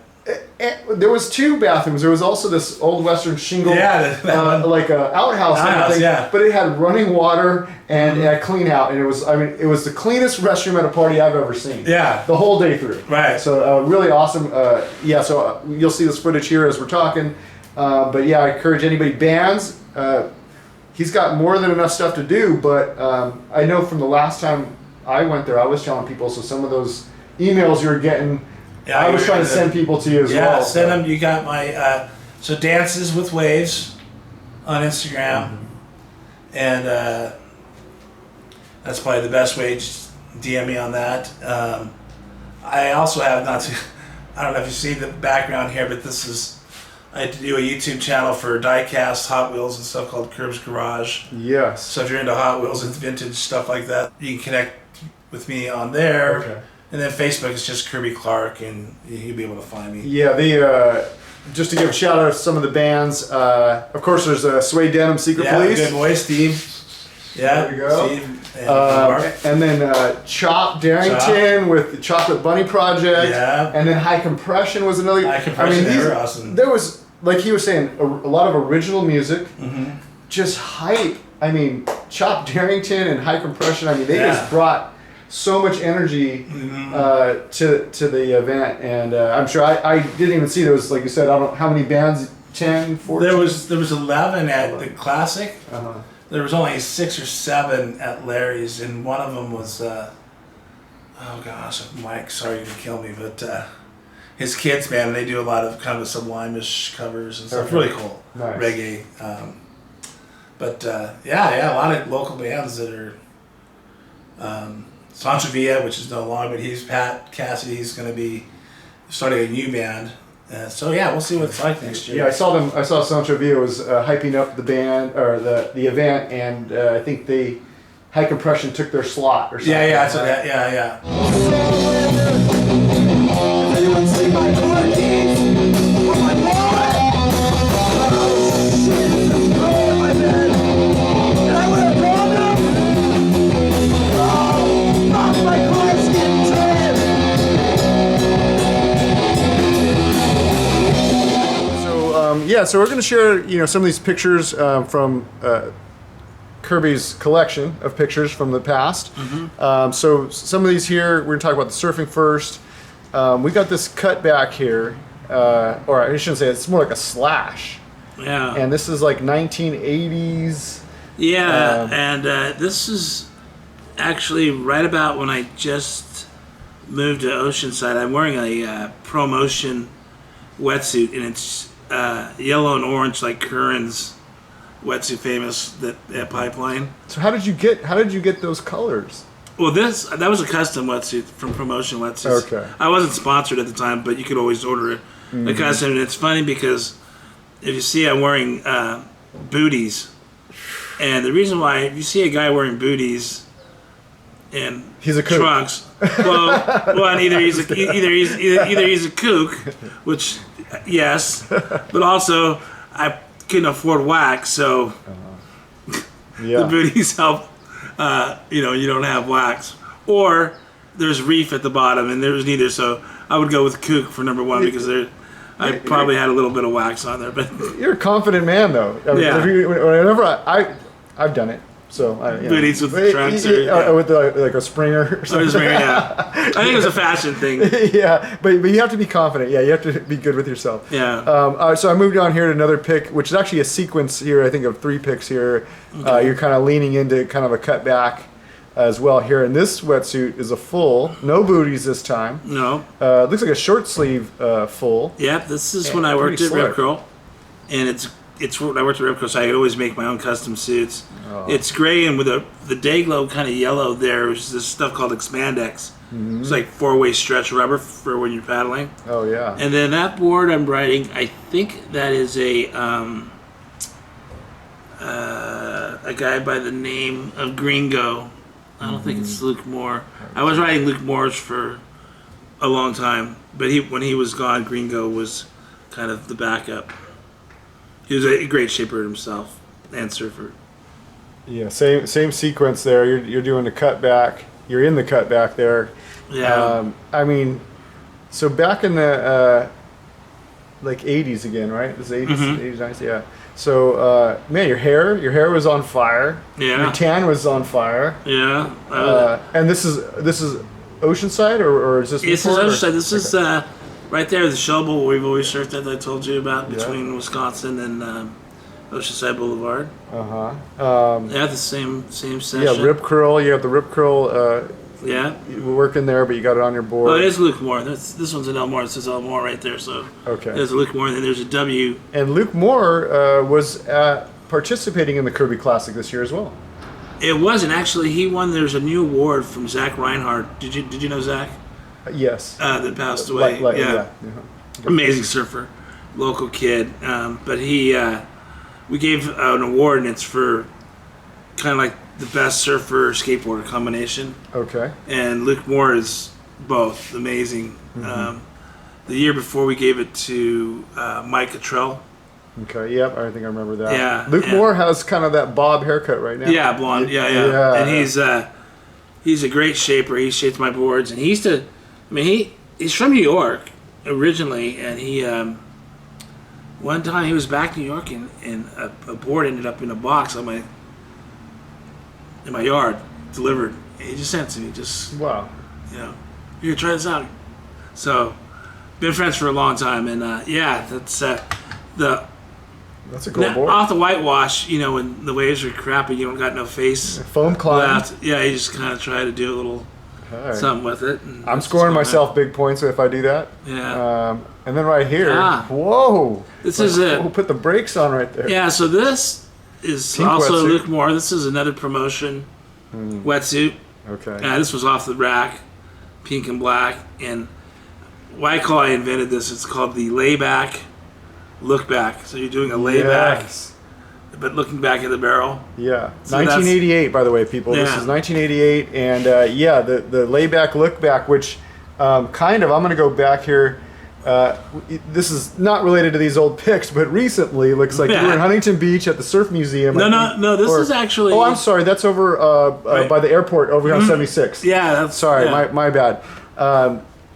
There was 2 bathrooms. There was also this old western shingle, like a outhouse thing, but it had running water and a clean out, and it was the cleanest restroom at a party I've ever seen. Yeah, the whole day through. Right. So really awesome. So you'll see this footage here as we're talking. But yeah, I encourage anybody, bands. He's got more than enough stuff to do, but I know from the last time I went there, I was telling people. So some of those emails you were getting. Yeah, I was trying to send people to you as well. Yeah, send them. You got my so Dances with Waves on Instagram, and that's probably the best way. Just DM me on that. I also have I don't know if you see the background here, but I do a YouTube channel for diecast Hot Wheels and stuff called Curb's Garage. Yes. So if you're into Hot Wheels and vintage stuff like that, you can connect with me on there. Okay. And then Facebook is just Kirby Clark, and you'll be able to find me. Yeah, just to give a shout out to some of the bands. Of course, there's Suede Denim, Secret Police. Good boy, Steve. Yeah, there you go. Steve and then Chop Darrington with the Chocolate Bunny Project. Yeah. And then High Compression was another. High Compression, they were awesome. There was, like he was saying, a lot of original music. Just hype. I mean, Chop Darrington and High Compression. I mean, they just brought so much energy to the event, and I'm sure I didn't even see there was, like you said, I don't know how many bands, 10, 14? There was 11 at the Classic. There was only 6 or 7 at Larry's, and one of them was oh gosh, Mike, sorry you're gonna kill me, but his kids band, they do a lot of kind of Sublime-ish covers and stuff. Okay. Really cool. Nice. Reggae. But a lot of local bands that are Sancho Villa, which is no longer, but Pat Cassidy's going to be starting a new band. So we'll see what it's like next year. Yeah, I saw Sancho Villa was hyping up the band or the event, and I think High Compression took their slot or something. Yeah. So yeah. So we're going to share, some of these pictures from Kirby's collection of pictures from the past. So some of these here, we're going to talk about the surfing first. We got this cut back here, or I shouldn't say it's more like a slash. Yeah. And this is like 1980s. Yeah, and this is actually right about when I just moved to Oceanside. I'm wearing a ProMotion wetsuit, and it's yellow and orange like Curran's wetsuit famous at Pipeline. So how did you get those colors? Well, that was a custom wetsuit from Promotion Wetsuits. Okay. I wasn't sponsored at the time, but you could always order it. A custom. And it's funny because if you see I'm wearing booties, and the reason why, if you see a guy wearing booties and he's a kook. trunks, well, either he's a kook, which yes, but also I couldn't afford wax, so the booties help. You don't have wax, or there's reef at the bottom, and there's neither. So I would go with kook for number one because I probably had a little bit of wax on there. But you're a confident man, though. I mean, whenever I've done it. So booties with trunks, with like a Springer or something. I think it was a fashion thing. Yeah, but you have to be confident. Yeah, you have to be good with yourself. Yeah. So I moved on here to another pick, which is actually a sequence here. I think of 3 picks here. Okay. You're kind of leaning into kind of a cutback as well here. And this wetsuit is a full, no booties this time. No. Looks like a short sleeve full. Yep. This is when I worked at Rip Curl, and it's when I worked at Rip Curl, so I could always make my own custom suits. Oh. It's gray, and with the day glow kind of yellow there is this stuff called Expandex. It's like 4-way stretch rubber for when you're paddling. Oh, yeah. And then that board I'm riding, I think that is a guy by the name of Gringo. I don't think it's Luke Moore. I was riding Luke Moore's for a long time, but when he was gone, Gringo was kind of the backup. He was a great shaper himself and surfer. Yeah, same sequence there. You're doing the cutback. You're in the cutback there. Yeah. I mean, so back in the like 80s again, right? This is 80s, 90s, yeah. So man, your hair was on fire. Yeah. Your tan was on fire. Yeah. And this is Oceanside or is this? This is Oceanside. This is right there, the shell bowl we've always surfed at that I told you about between Wisconsin and Oceanside Boulevard. Yeah, the same session. Yeah, Rip Curl. You have the Rip Curl. Yeah. You were working there, but you got it on your board. Oh, it is Luke Moore. This one's an Elmore. It says Elmore right there. So okay. There's a Luke Moore, and then there's a W. And Luke Moore was participating in the Kirby Classic this year as well. It wasn't actually. He won. There's a new award from Zach Reinhardt. Did you know Zach? Yes. That passed away. Yeah. Amazing surfer, local kid. But we gave an award, and it's for kind of like the best surfer skateboarder combination. Okay. And Luke Moore is both amazing. The year before we gave it to Mike Cottrell. Okay. Yep. I think I remember that. Yeah. Luke Moore has kind of that bob haircut right now. Yeah, blonde. Yeah. And he's a great shaper. He shaped my boards, and he's from New York originally, and he one time he was back in New York, and a board ended up in a box in my yard, delivered. And he just sent it to me. Wow. Here, try this out. So, been friends for a long time, and that's a cool board. Off the whitewash, when the waves are crappy, you don't got no face. Foam climb. Left. Yeah, you just kind of try to do a little something with it. I'm scoring myself big points if I do that. Yeah. And then right here, whoa! This is it. We'll put the brakes on right there. Yeah. So this is Pink also wetsuit. Luke Moore. This is another promotion wetsuit. Okay. This was off the rack, pink and black, and I invented this. It's called the layback, look back. So you're doing a layback, but looking back at the barrel. Yeah. So 1988, by the way, people. Yeah. This is 1988, and the layback, look back, which I'm going to go back here. This is not related to these old pics, but recently looks like you were in Huntington Beach at the Surf Museum. No. This is actually. Oh, I'm sorry. That's over by the airport over on 76. Yeah, that's sorry. Yeah. My bad.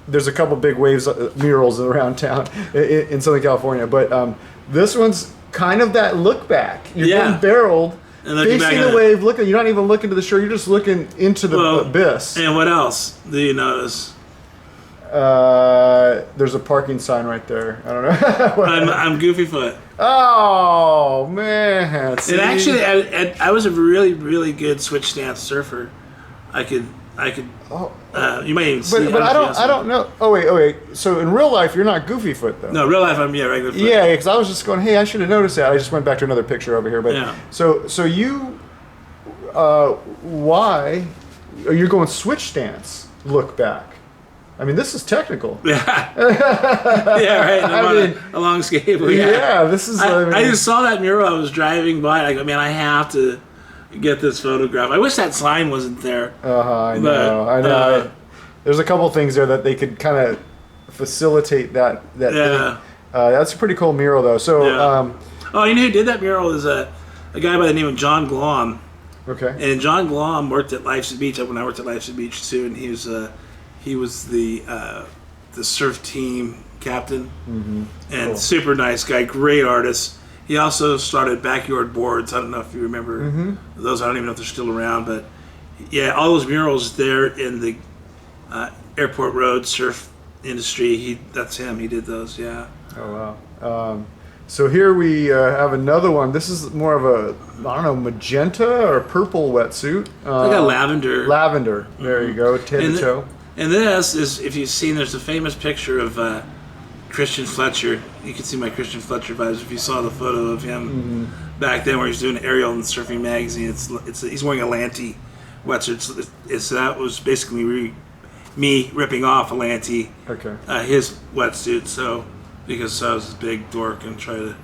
There's a couple big waves murals around town in Southern California, but this one's kind of that look back. You're getting barreled, facing the wave. You're not even looking to the shore. You're just looking into the abyss. And what else do you notice? There's a parking sign right there. I don't know. I'm Goofy Foot. Oh man! See? And actually, I was a really, really good switch stance surfer. I could I could. Oh. You might even see. But I don't know. Oh wait. So in real life, you're not Goofy Foot though. No, real life I'm regular foot. Yeah, because I was just going, hey, I should have noticed that. I just went back to another picture over here. But yeah. So you, why are you going switch stance? Look back. I mean, this is technical. Yeah. Yeah, right. I'm on a long skateboard. Yeah, this is. I just saw that mural. I was driving by. And I go, man, I have to get this photograph. I wish that sign wasn't there. I know. There's a couple things there that they could kind of facilitate that. Yeah. Thing. That's a pretty cool mural, though. So. Yeah. You know who did that mural is a guy by the name of John Glom. Okay. And John Glom worked at Life's Beach when I worked at Life's Beach too, and he was the surf team captain, and cool. super nice guy, great artist. He also started Backyard Boards. I don't know if you remember those. I don't even know if they're still around, but yeah, all those murals there in the Airport Road surf industry. That's him. He did those. Yeah. Oh wow. So here we have another one. This is more of a, I don't know, magenta or purple wetsuit. Like a lavender. Lavender. There you go. Head to toe. And this is, if you've seen, there's a famous picture of Christian Fletcher. You can see my Christian Fletcher vibes if you saw the photo of him back then where he's doing Ariel in Surfing Magazine. He's wearing a Lanty wetsuit. So that was basically me ripping off a Lanty, his wetsuit. So because I was a big dork and try to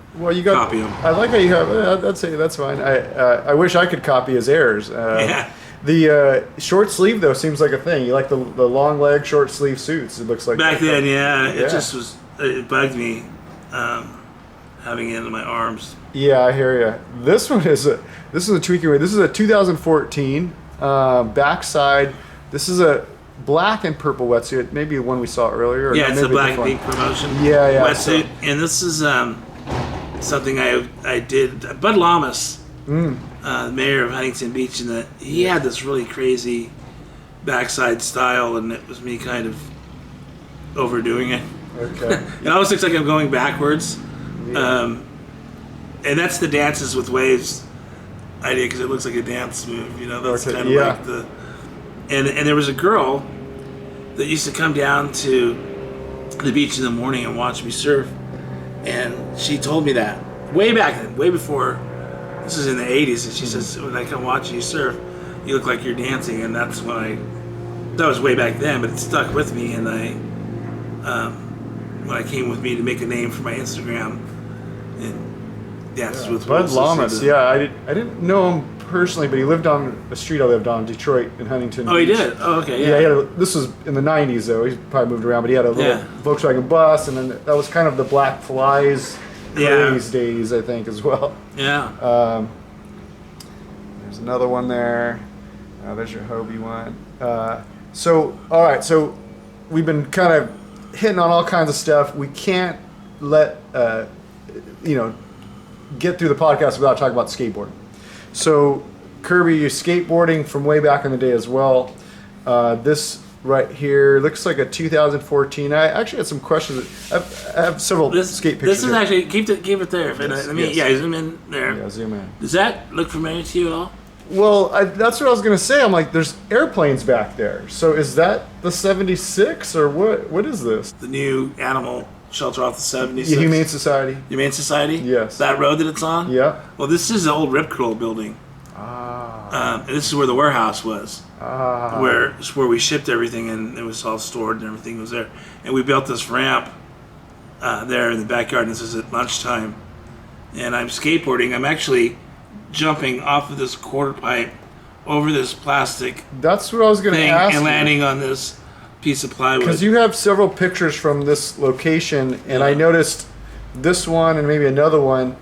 copy him. I like how you have. I'd say that's fine. I wish I could copy his airs. Yeah. The short sleeve though seems like a thing. You like the long leg short sleeve suits. It looks like back then. Yeah, it just was. It bugged me having it in my arms. Yeah, I hear you. This is a tweaking way. This is a 2014 backside. This is a black and purple wetsuit. Maybe one we saw earlier. Or yeah, it's a black and pink promotion. Yeah. Wetsuit, and this is something I did. Bud Lamas. The mayor of Huntington Beach, and he had this really crazy backside style, and it was me kind of overdoing it. Okay. It always looks like I'm going backwards. Yeah. And that's the Dances with Waves idea, because it looks like a dance move. You know, that's kind of like the. And there was a girl that used to come down to the beach in the morning and watch me surf, and she told me that way back then, way before. This is in the 80s, and she says, when I come watch you surf, you look like you're dancing, and that's when that was way back then, but it stuck with me, and when I came with me to make a name for my Instagram, and Dances with Bud Lamas, I didn't know him personally, but he lived on the street I lived on, Detroit in Huntington Beach. Oh, he did? Oh, okay, yeah. Yeah, this was in the 90s, though. He probably moved around, but he had a little Volkswagen bus, and then that was kind of the Black Flies these days, I think, as well. Yeah. There's another one there. There's your Hobie one. So, all right. So, we've been kind of hitting on all kinds of stuff. We can't let get through the podcast without talking about skateboarding. So, Kirby, you're skateboarding from way back in the day as well. This right here looks like a 2014. I actually had some questions. I have several skate pictures. This is actually keep it there. Zoom in there. Yeah, zoom in. Does that look familiar to you at all? Well, that's what I was gonna say. I'm like, there's airplanes back there. So is that the 76 or what? What is this? The new animal shelter off the 76. The Humane Society. Humane Society. Yes. That road that it's on. Yeah. Well, this is the old Rip Curl building. And this is where the warehouse was. Where we shipped everything, and it was all stored and everything was there. And we built this ramp there in the backyard, and this is at lunchtime. And I'm skateboarding. I'm actually jumping off of this quarter pipe over this plastic That's what I was going to ask and landing on this piece of plywood. Because you have several pictures from this location, and I noticed this one and maybe another one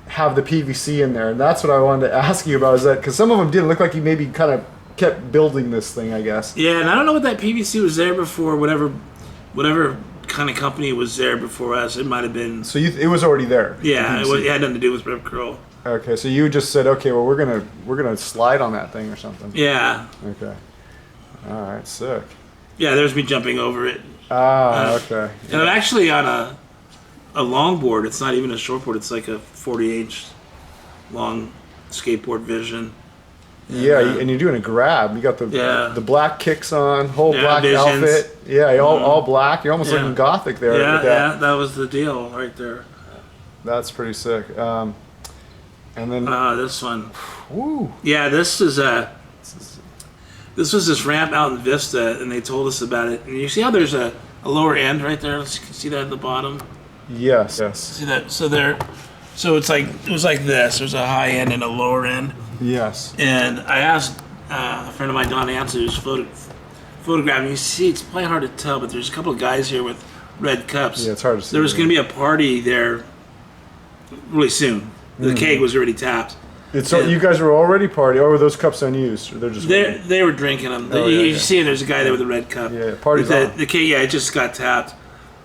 have the PVC in there, and that's what I wanted to ask you about. Is that because some of them didn't look like you maybe kind of kept building this thing, I guess. Yeah, and I don't know what that PVC was there before. Whatever kind of company was there before us, it might have been. So it was already there. Yeah, it had nothing to do with Rip Curl. Okay, so you just said, okay, well we're gonna slide on that thing or something. Yeah. Okay. All right, sick. Yeah, there's me jumping over it. Okay. And I'm actually on a longboard. It's not even a shortboard. It's like a 40-inch long skateboard Vision. Yeah, and you're doing a grab. You got the black kicks on, whole black Visions. outfit. Yeah, all black. You're almost looking gothic there. Yeah, with that. yeah, that was the deal right there. That's pretty sick. And then this one. Woo. Yeah, this was this ramp out in Vista, and they told us about it. And you see how there's a lower end right there? You can see that at the bottom. Yes. See that? So it was like this. There's a high end and a lower end. Yes. And I asked a friend of mine, Don Anson, who's photographing. You see, it's probably hard to tell, but there's a couple of guys here with red cups. Yeah, it's hard to see. There was going to be a party there really soon. The keg was already tapped. So you guys were already partying, or were those cups unused? Or they're just they were drinking them. You see, there's a guy there with a red cup. Yeah, party's on. The keg, it just got tapped,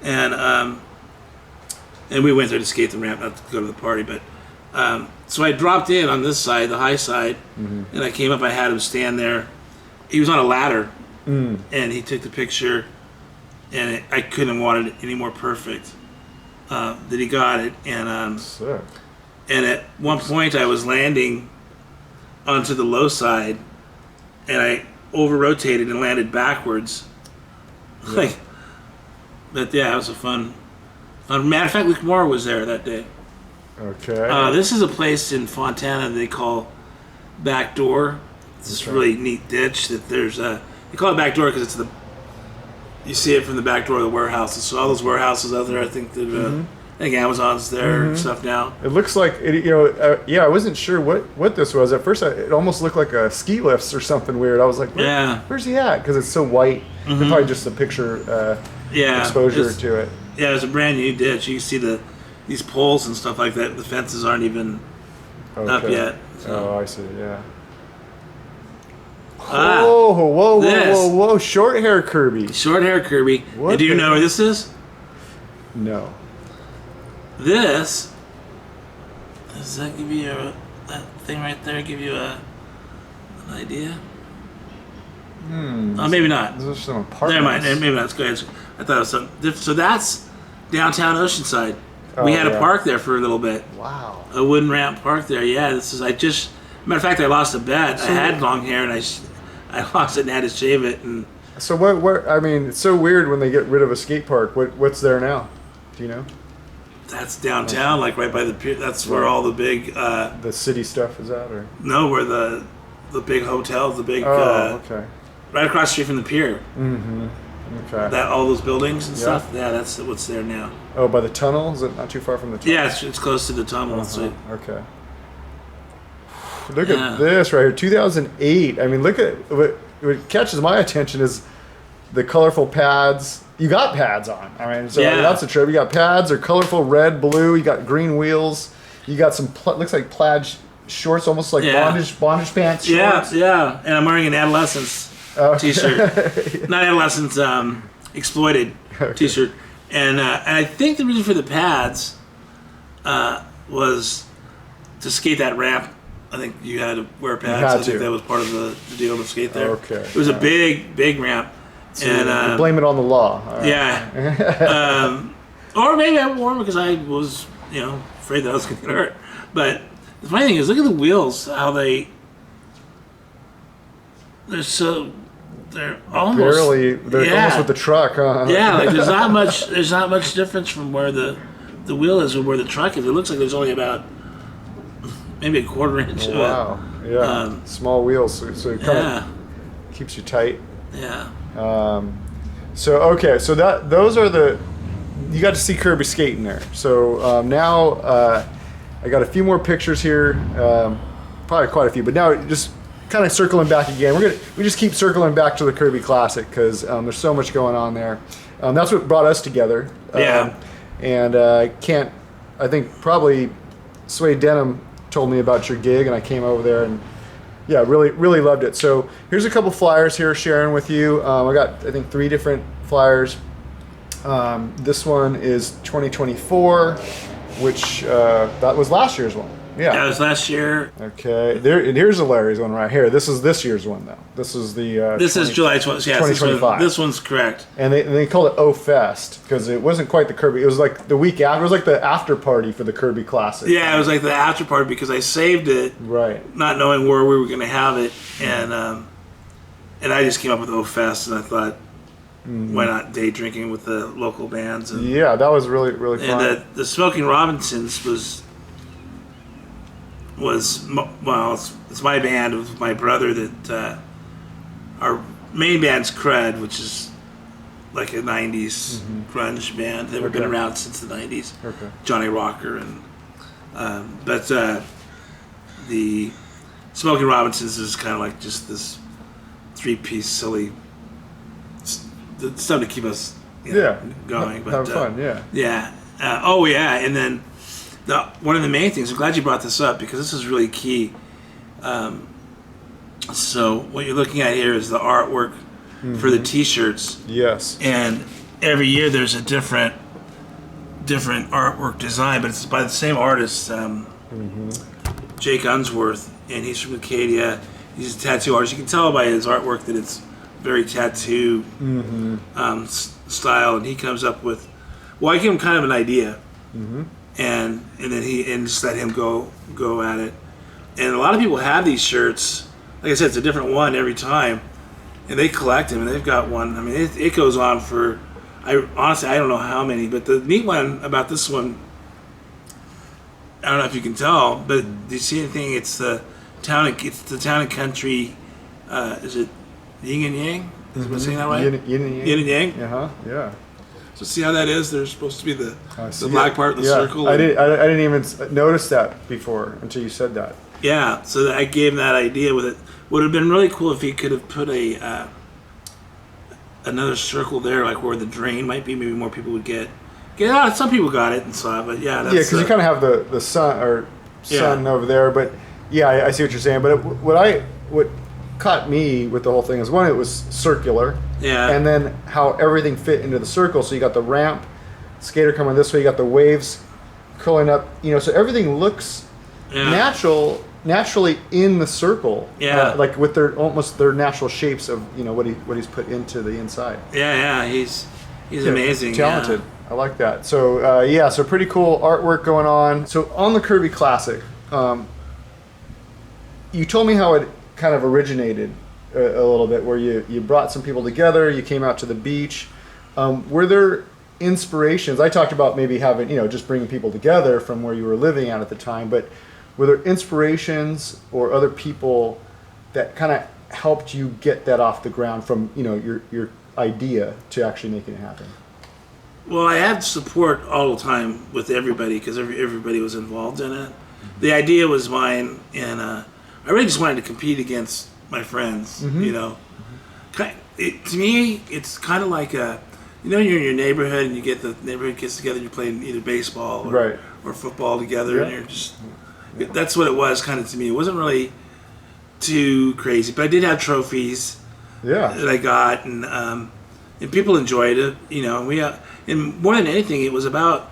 and we went there to skate the ramp, not to go to the party, but. So I dropped in on this side, the high side, and I came up. I had him stand there. He was on a ladder, and he took the picture, and I couldn't have wanted it any more perfect that he got it. And and at one point I was landing onto the low side, and I over-rotated and landed backwards. But yeah, it was a fun. Matter of fact, Luke Moore was there that day. Okay. This is a place in Fontana they call Backdoor. It's this really neat ditch that there's they call it Backdoor because it's you see it from the back door of the warehouses. So all those warehouses out there, I think that I think Amazon's there and stuff now. It looks like I wasn't sure what this was at first. It almost looked like a ski lifts or something weird. I was like, where's he at? Because it's so white. And probably just a picture exposure to it. Yeah, it's a brand new ditch. You can see these poles and stuff like that. The fences aren't even up yet. So. Oh, I see. Yeah. Whoa! Short hair Kirby. Short hair Kirby. And do you know where this is? No. Does that give you that thing right there? Give you an idea? Oh, maybe not. Those are some apartments. Never mind. Maybe not. Go ahead. I thought it was something. So that's downtown Oceanside. We had a park there for a little bit. Wow. A wooden ramp park there. Yeah. Matter of fact, I lost a bet. I had long hair and I lost it and had to shave it. And so what? I mean, it's so weird when they get rid of a skate park. What's there now? Do you know? That's downtown, like right by the pier. That's where all the big the city stuff is at, or no, where the big hotels, the big okay, right across the street from the pier. Okay. That all those buildings and stuff. Yeah, that's what's there now. Oh, by the tunnel? Is it not too far from the tunnel? Yeah, it's close to the tunnel. So. Okay. Look at this right here, 2008. I mean, look at what catches my attention is the colorful pads. You got pads on. I mean, so that's a trip. You got pads, they're colorful, red, blue. You got green wheels. You got some looks like plaid shorts, almost like bondage pants. Shorts. Yeah. And I'm wearing an Adolescence t-shirt. Not Adolescence, Exploited t-shirt. And I think the reason for the pads was to skate that ramp. I think you had to wear pads. I think that was part of the deal to skate there. Okay. It was a big ramp. So and blame it on the law. Yeah. Or maybe I wore them because I was, afraid that I was going to get hurt. But the funny thing is, look at the wheels. How they're almost almost with the truck. Huh? Yeah, like there's not much difference from where the wheel is and where the truck is. It looks like there's only about maybe a quarter inch. Oh, wow. Yeah. Small wheels, so it kind of keeps you tight. Yeah. So those are you got to see Kirby skating there. So now I got a few more pictures here, probably quite a few, but now just kind of circling back again. We just keep circling back to the Kirby Classic because there's so much going on there. That's what brought us together. And I think probably Suede Denim told me about your gig, and I came over there and really loved it. So here's a couple flyers here sharing with you. I got I think 3 different flyers. This one is 2024, which that was last year's one. Yeah. That was last year. Okay. And here's a Larry's one right here. This is this year's one though. This is the. This is July's one. Yeah, 2025. This one's correct. And they called it O Fest because it wasn't quite the Kirby. It was like the week after. It was like the after party for the Kirby Classic. Yeah, it was like the after party because I saved it, Right. not knowing where we were going to have it, and I just came up with O Fest, and I thought, why not day drinking with the local bands? And, Yeah, that was really fun. And the Smoking Robinsons it's my band with my brother that our main band's Crud, which is like a 90s grunge band. They've been around since the 90s. Okay. Johnny Rocker and but the Smoking Robinsons is kind of like just this three-piece silly stuff to keep us going. But have fun. yeah. Oh yeah, and then one of the main things. I'm glad you brought this up because this is really key. So what you're looking at here is the artwork for the T-shirts. Yes. And every year there's a different artwork design, but it's by the same artist, Jake Unsworth, and he's from Acadia. He's a tattoo artist. You can tell by his artwork that it's very tattoo style, and he comes up with. Well, I give him kind of an idea, and then just let him go at it. And a lot of people have these shirts. Like I said, it's a different one every time, and they collect them. And they've got one. I mean, it goes on for. Honestly, I don't know how many, but the neat one about this one, I don't know if you can tell, but do you see anything? It's the town and country. Is it Yin and Yang? Is it saying that right? Yin and Yang. Yin and Yang. Yeah. So see how that is? There's supposed to be the black part of the circle. I didn't even notice that before until you said that. Yeah. So I gave him that idea with it. Would have been really cool if he could have put another circle there, like where the drain might be. Maybe more people would get out. Some people got it and saw it, but yeah. That's, because you kind of have the sun over there. But yeah, I see what you're saying. But what caught me with the whole thing is one, it was circular. Yeah. And then how everything fit into the circle. So you got the ramp, skater coming this way. You got the waves curling up. So everything looks naturally in the circle. Yeah. Like with their natural shapes of what he's put into the inside. Yeah. He's amazing. Talented. Yeah. I like that. So so pretty cool artwork going on. So on the Kirby Classic, you told me how it kind of originated a little bit, where you brought some people together, you came out to the beach. Were there inspirations? I talked about maybe having, just bringing people together from where you were living at the time, but were there inspirations or other people that kind of helped you get that off the ground from, your idea to actually making it happen? Well, I had support all the time with everybody because everybody was involved in it. The idea was mine, and I really just wanted to compete against my friends. To me, it's kind of like you're in your neighborhood and you get the neighborhood kids together and you're playing either baseball or football together, and you're just. That's what it was kind of to me. It wasn't really too crazy, but I did have trophies that I got, and people enjoyed it. And more than anything, it was about.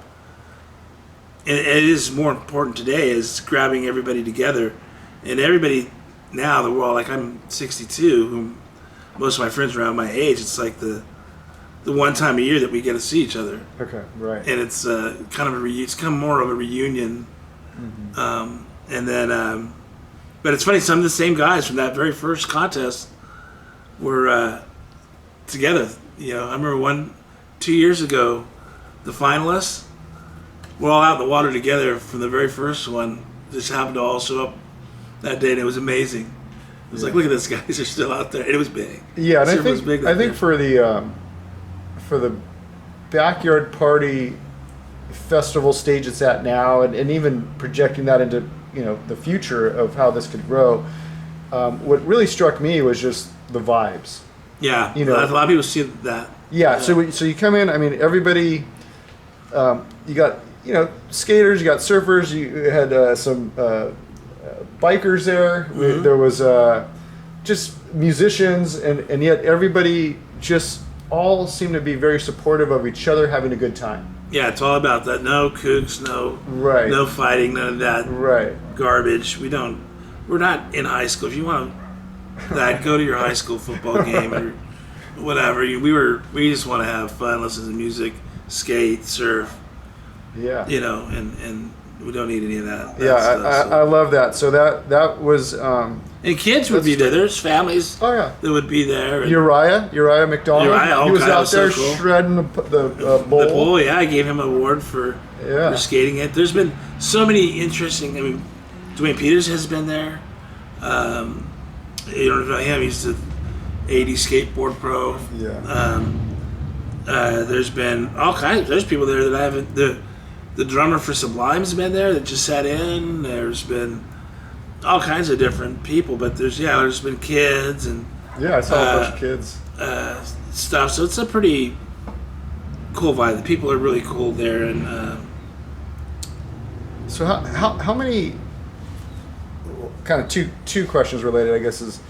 And it is more important today is grabbing everybody together, and everybody now we're all like I'm 62. Who most of my friends around my age. It's like the one time a year that we get to see each other. Okay, right. And it's kind of it's kind of more of a reunion. And then, but it's funny. Some of the same guys from that very first contest were together. I remember 2 years ago, the finalists were all out in the water together from the very first one. Just happened to all show up that day, and it was amazing. It was like, look at this, guys are still out there. And it was big. Yeah, and I think for the backyard party festival stage it's at now, and even projecting that into the future of how this could grow, what really struck me was just the vibes. Yeah, a lot of people see that. Yeah. So you come in. I mean, everybody. You got skaters. You got surfers. You had some bikers there. There was just musicians, and yet everybody just all seemed to be very supportive of each other, having a good time. Yeah, it's all about that. No kooks, no fighting, none of that garbage. We're not in high school. If you want that, go to your high school football game or whatever. We just want to have fun, listen to music, skate, surf. Yeah. And we don't need any of that. I love that. So that was. And kids would be there. There's families. That would be there. And Uriah McDonald. He was out there shredding the bowl. The bowl, yeah. I gave him an award for skating it. There's been so many interesting. I mean, Dwayne Peters has been there. You don't know him. He's the '80s skateboard pro. Yeah. There's been all kinds. There's people there that I haven't. The drummer for Sublime's been there that just sat in. There's been all kinds of different people, but there's been kids and I saw a bunch of kids stuff. So it's a pretty cool vibe. The people are really cool there, and so how many? Kind of two questions related, I guess, is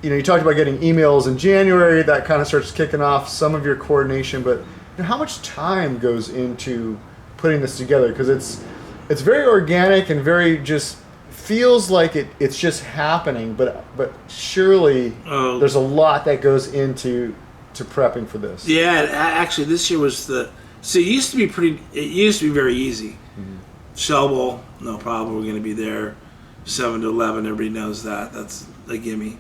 you talked about getting emails in January. That kind of starts kicking off some of your coordination, but how much time goes into putting this together? Because it's very organic and very just feels like it's just happening, but surely there's a lot that goes into prepping for this. Yeah, actually, this year was it used to be very easy. Mm-hmm. Shell Bowl, no problem. We're going to be there 7 to 11. Everybody knows that. That's a gimme.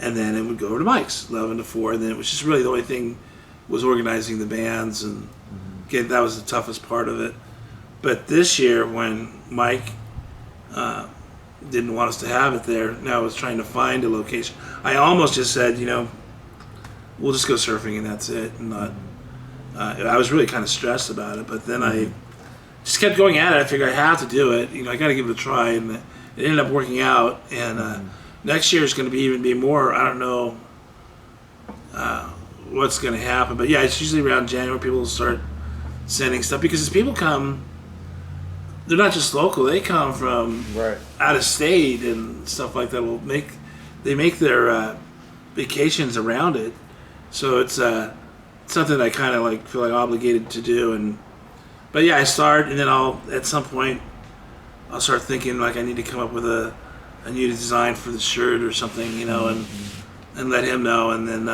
And then it would go over to Mike's 11 to 4. And then it was just really the only thing was organizing the bands, and that was the toughest part of it. But this year, when Mike didn't want us to have it there, now I was trying to find a location. I almost just said, we'll just go surfing and that's it. And not. I was really kind of stressed about it, but then I just kept going at it. I figured I have to do it. I got to give it a try, and it ended up working out. And next year is going to be more. I don't know what's going to happen, but yeah, it's usually around January people will start sending stuff, because as people come, they're not just local; they come from out of state and stuff like that. They make their vacations around it, so it's something I kind of feel obligated to do. But yeah, I start, and then at some point I'll start thinking I need to come up with a new design for the shirt or something, and let him know, and then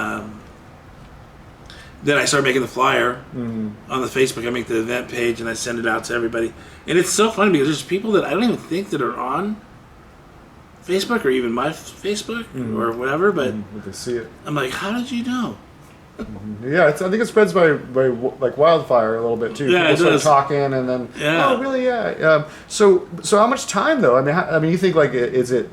I start making the flyer on the Facebook. I make the event page and I send it out to everybody. And it's so funny because there's people that I don't even think that are on Facebook or even my Facebook or whatever, but they see it. I'm like, how did you know? Yeah, I think it spreads by wildfire a little bit too. Yeah, people start talking, and then oh really? Yeah. So how much time though? I mean, you think is it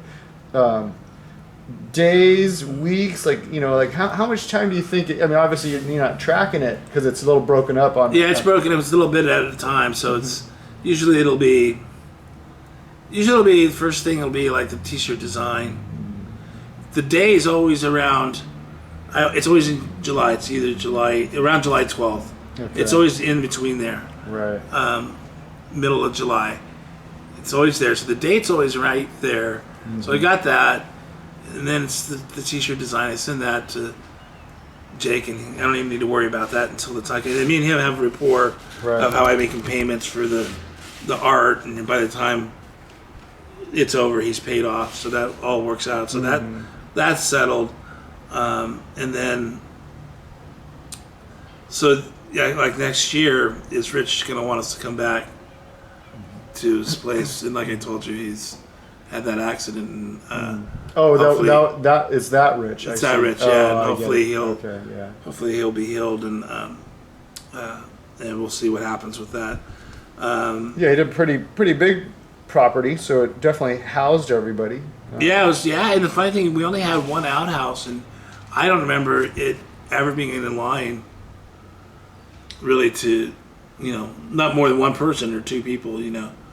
days, weeks? How much time do you think? Obviously you're not tracking it because it's a little broken up on. Yeah, it's broken up. It's a little bit at a time, so it's usually the first thing will be the t-shirt design. The day is always around. It's always in July. It's either around July 12th. Okay. It's always in between there. Right. Middle of July. It's always there. So the date's always right there. So I got that. And then it's the t-shirt design. I send that to Jake, and I don't even need to worry about that until the time. Me and him have a rapport of how I make him payments for the art. And by the time it's over, he's paid off. So that all works out. So that's settled. And then, next year, is Rich going to want us to come back to his place? And like I told you, he's had that accident. And, that is that Rich. It's that Rich, yeah. And hopefully he'll be healed, and we'll see what happens with that. He did a pretty big property, so it definitely housed everybody. Yeah, and the funny thing, we only had one outhouse, and I don't remember it ever being in line really to, not more than one person or two people,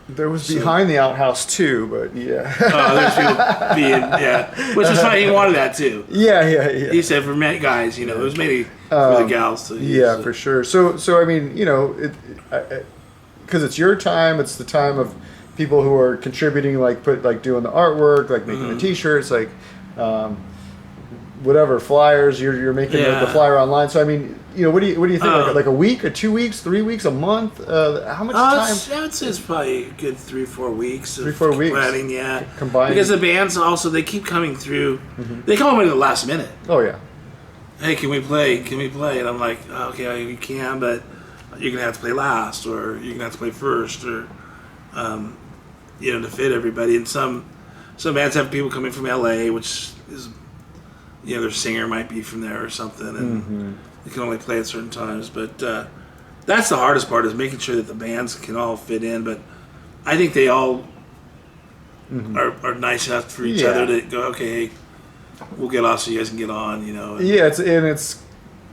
There was behind the outhouse too, but yeah. There's people being, which was fine. He wanted that too. Yeah. He said for men guys, it was maybe for the gals. So for sure. So I mean, because it's your time, it's the time of people who are contributing, doing the artwork, making the t-shirts, whatever flyers. You're making the flyer online. So I mean, what do you think? Like a week, or 2 weeks, 3 weeks, a month? How much time? I would say it's probably a good 3-4 weeks. 3-4 weeks planning, yeah. Combined. Because the bands also they keep coming through. They come over to the last minute. Oh yeah. Hey, can we play? Can we play? And I'm like, okay, we can, but you're gonna have to play last, or you're gonna have to play first, or to fit everybody. And some bands have people coming from LA, which is their singer might be from there or something, and they can only play at certain times. But that's the hardest part, is making sure that the bands can all fit in. But I think they all are nice enough for each other to go, okay, hey, we'll get off so you guys can get on, Yeah, it's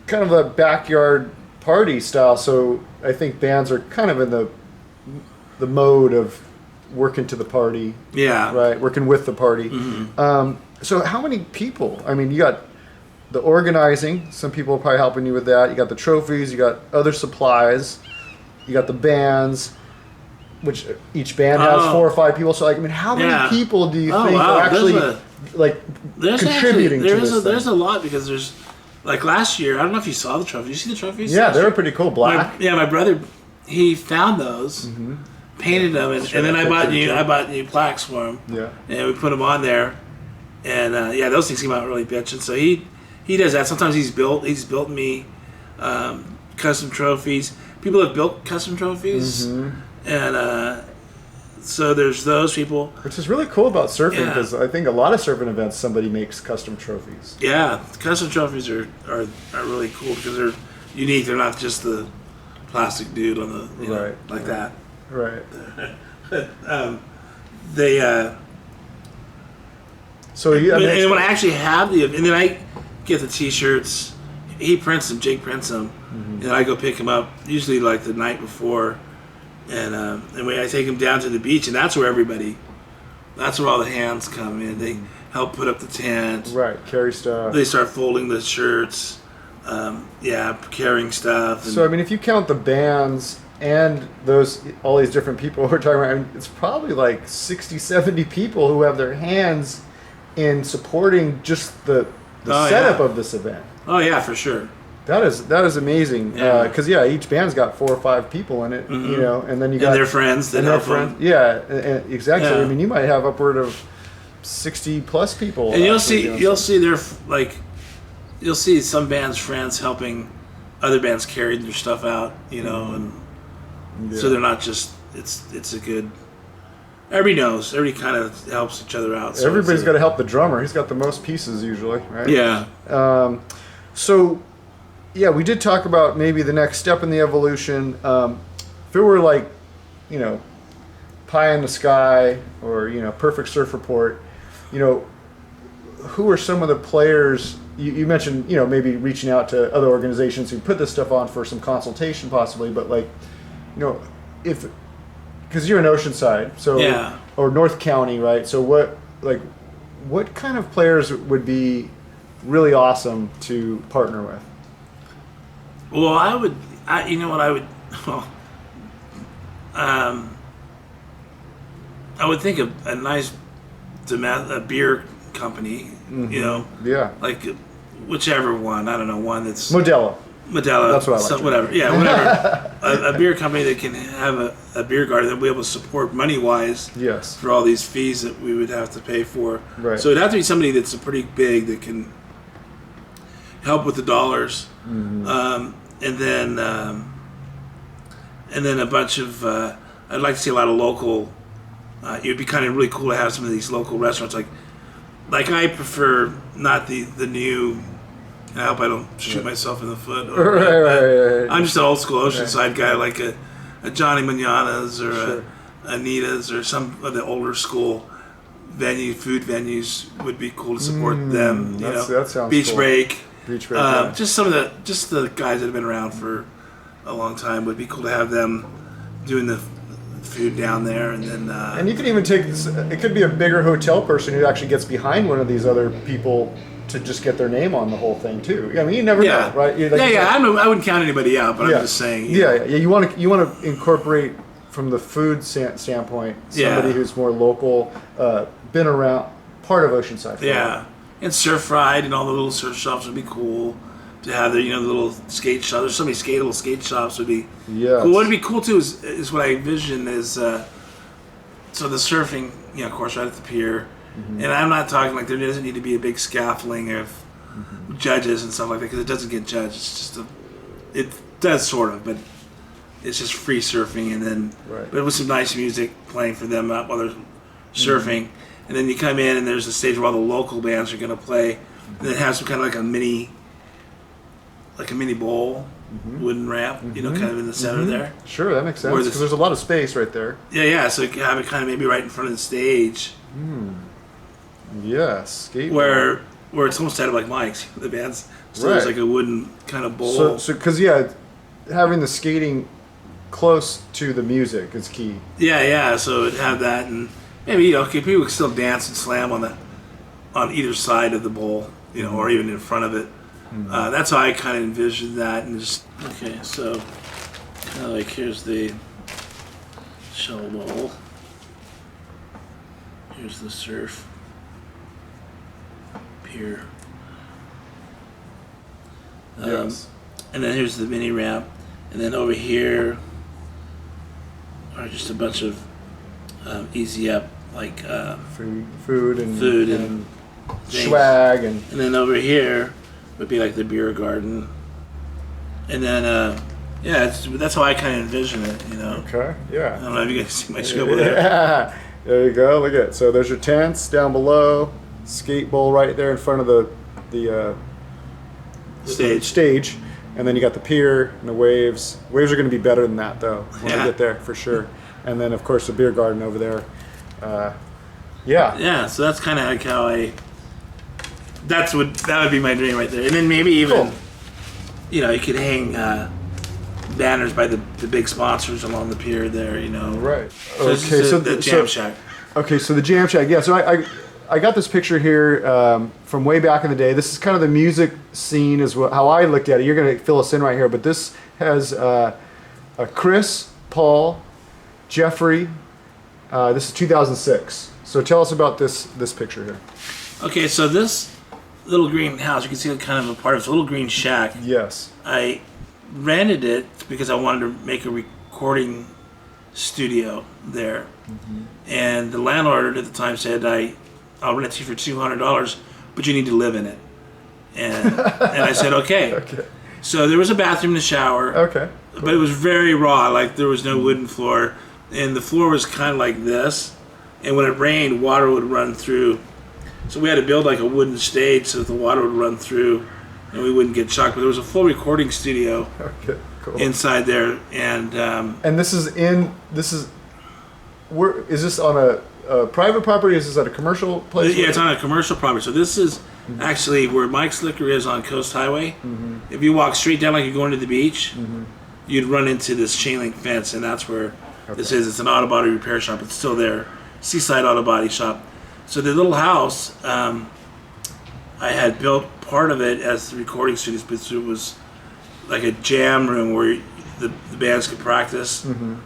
kind of a backyard party style. So I think bands are kind of in the mode of working to the party. Yeah. Right, working with the party. So how many people? I mean, you got the organizing. Some people are probably helping you with that. You got the trophies. You got other supplies. You got the bands, which each band has 4 or 5 people. So, how many people do you think are actually contributing to this? There's a lot, because there's, like last year, I don't know if you saw the trophies. Did you see the trophies? Yeah, they were pretty cool. Black. My brother, he found those, painted them, and then I bought new plaques for him. Yeah. And we put them on there, and those things came out really bitchin'. So he does that. Sometimes he's built me custom trophies. People have built custom trophies, and so there's those people. Which is really cool about surfing, because I think a lot of surfing events somebody makes custom trophies. Yeah, custom trophies are really cool because they're unique. They're not just the plastic dude on the that. Right. So and when I actually have and then I get the T-shirts. He prints them. Jake prints them, and I go pick them up. Usually like the night before, and I take them down to the beach, and that's where all the hands come in. They help put up the tent. Right. Carry stuff. They start folding the shirts. Carrying stuff. So if you count the bands and all these different people we're talking about, it's probably like 60, 70 people who have their hands in supporting just the setup of this event. Oh yeah, for sure. That is amazing. Because each band's got 4 or 5 people in it, and then you got their friends that help them. Yeah, exactly. Yeah. I mean, you might have upward of 60 plus people. And you'll see some bands' friends helping other bands carry their stuff out, and so they're not just. It's a good. Everybody knows. Everybody kind of helps each other out. So everybody's got to help the drummer. He's got the most pieces usually, right? Yeah. We did talk about maybe the next step in the evolution. If it were like, pie in the sky or perfect surf report, who are some of the players? You mentioned maybe reaching out to other organizations who put this stuff on for some consultation possibly, but if because you're in Oceanside, or North County, right? So what kind of players would be really awesome to partner with? Well, I would think of a nice beer company, like whichever one. I don't know, one that's Modelo. That's what I like. Whatever. Yeah, whatever. a beer company that can have a beer garden that will be able to support money-wise. Yes. For all these fees that we would have to pay for. Right. So it'd have to be somebody that's pretty big that can help with the dollars, and then a bunch of. I'd like to see a lot of local. It would be kind of really cool to have some of these local restaurants, like I prefer not the new. I hope I don't shoot myself in the foot. Right. I'm just an old school Oceanside guy, like a Johnny Munoz or a Anita's or some of the older school food venues would be cool to support them. That sounds Beach cool. Break. Beach Break. Yeah. Just the guys that have been around for a long time would be cool to have them doing the food down there, and then. And you can even take this. It could be a bigger hotel person who actually gets behind one of these other people to just get their name on the whole thing too. I mean, you never know, right? I wouldn't count anybody out, but I'm just saying. You want to incorporate from the food standpoint somebody who's more local, been around, part of Oceanside. And Surf Ride and all the little surf shops would be cool to have the the little skate shops. There's so many little skate shops would be cool. What would be cool too is what I envision is so the surfing, of course, right at the pier. And I'm not talking like there doesn't need to be a big scaffolding of judges and stuff like that because it doesn't get judged. It's just it does sort of, but it's just free surfing and then but with some nice music playing for them while they're surfing. And then you come in and there's a stage where all the local bands are going to play. And it has some kind of like a mini bowl, wooden ramp, kind of in the center there. Sure, that makes sense because there's a lot of space right there. Yeah. So you can have it kind of maybe right in front of the stage. Yes, where it's almost out of like mics. The band's still has like a wooden kind of bowl. So because having the skating close to the music is key. Yeah. So it'd have that and. Maybe people could still dance and slam on either side of the bowl, or even in front of it. That's how I kind of envisioned that, and just so kind of like here's the shell bowl, here's the surf pier, yes, and then here's the mini ramp, and then over here are just a bunch of easy up. Like food and swag and then over here would be like the beer garden, and then that's how I kind of envision it, Okay, yeah. I don't know if you guys see my scribble there. Yeah, there you go. Look at it. So there's your tents down below, skate bowl right there in front of the stage, and then you got the pier and the waves. Waves are going to be better than that though when we get there for sure. And then of course the beer garden over there. So that's kind of like how that would be my dream right there. And then maybe even you could hang banners by the big sponsors along the pier there, Right. So the Jam Shack. Okay, so the Jam Shack. Yeah, so I got this picture here from way back in the day. This is kind of the music scene is how I looked at it. You're going to fill us in right here, but this has Chris, Paul, Jeffrey. This is 2006. So tell us about this picture here. Okay, so this little green house, you can see kind of a part of it's a little green shack. Yes. I rented it because I wanted to make a recording studio there. And the landlord at the time said, I'll rent it to you for $200, but you need to live in it. And I said, okay. Okay. So there was a bathroom and a shower. Okay. Cool. But it was very raw, like there was no wooden floor. And the floor was kind of like this, and when it rained, water would run through. So we had to build like a wooden stage so that the water would run through, and we wouldn't get shocked. But there was a full recording studio inside there, and this is this on a private property? Is this at a commercial place? Yeah, it's on a commercial property. So this is actually where Mike's Liquor is on Coast Highway. If you walk straight down like you're going to the beach, you'd run into this chain link fence, and that's where. This is, it's an auto body repair shop. It's still there. Seaside Auto Body Shop. So the little house, I had built part of it as the recording studio, but it was like a jam room where the bands could practice. And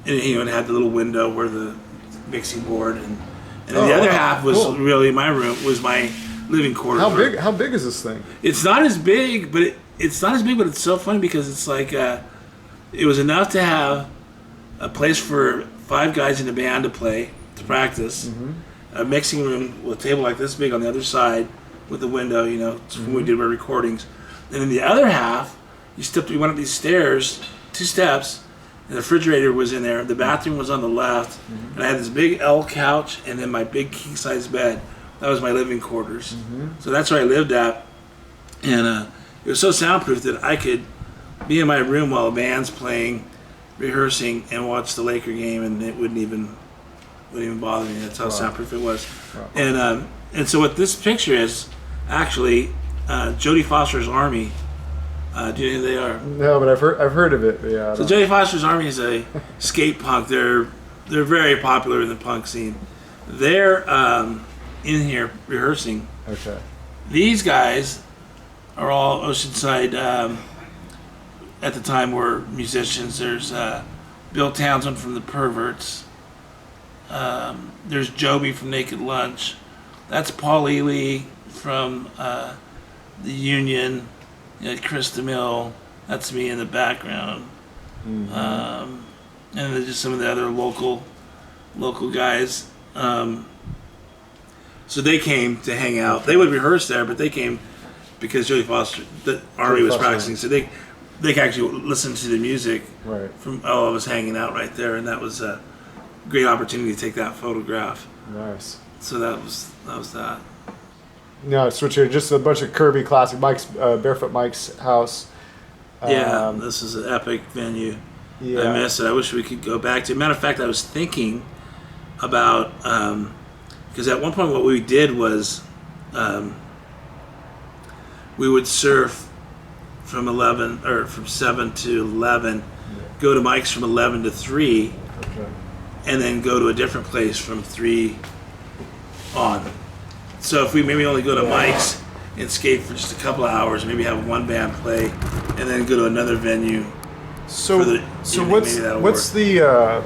it had the little window where the mixing board and the other half was really my room, was my living quarters. How big is this thing? It's not as big, but it's so funny because it's like it was enough to have a place for 5 guys in the band to practice, a mixing room with a table like this big on the other side with the window, when we did our recordings. And then the other half, we went up these stairs, 2 steps, and the refrigerator was in there. The bathroom was on the left, and I had this big L couch and then my big king-size bed. That was my living quarters. So that's where I lived at. And it was so soundproof that I could be in my room while a band's playing, rehearsing, and watch the Laker game, and it wouldn't even bother me. That's how soundproof it was. And so what this picture is, actually, Jodie Foster's Army. Do you know who they are? No, but I've heard of it. But yeah. So Jodie Foster's Army is a skate punk. They're very popular in the punk scene. They're in here rehearsing. Okay. These guys are all Oceanside. At the time, were musicians. There's Bill Townsend from the Perverts. There's Joby from Naked Lunch. That's Paul Ely from the Union. You know, Chris DeMille. That's me in the background. Mm-hmm. And then just some of the other local guys. So they came to hang out. They would rehearse there, but they came because Jody Foster, the Army was practicing, so they could actually listen to the music from all of us hanging out right there, and that was a great opportunity to take that photograph. Nice. So that was that. No, switch here. Just a bunch of Kirby Classic Mike's, Barefoot Mike's house. Yeah, this is an epic venue. Yeah. I miss it. I wish we could go back to it. Matter of fact, I was thinking about because at one point what we did was we would surf from 7 to 11, go to Mike's from 11 to 3, and then go to a different place from 3 on. So if we maybe only go to Mike's and skate for just a couple of hours, maybe have one band play, and then go to another venue. So what's the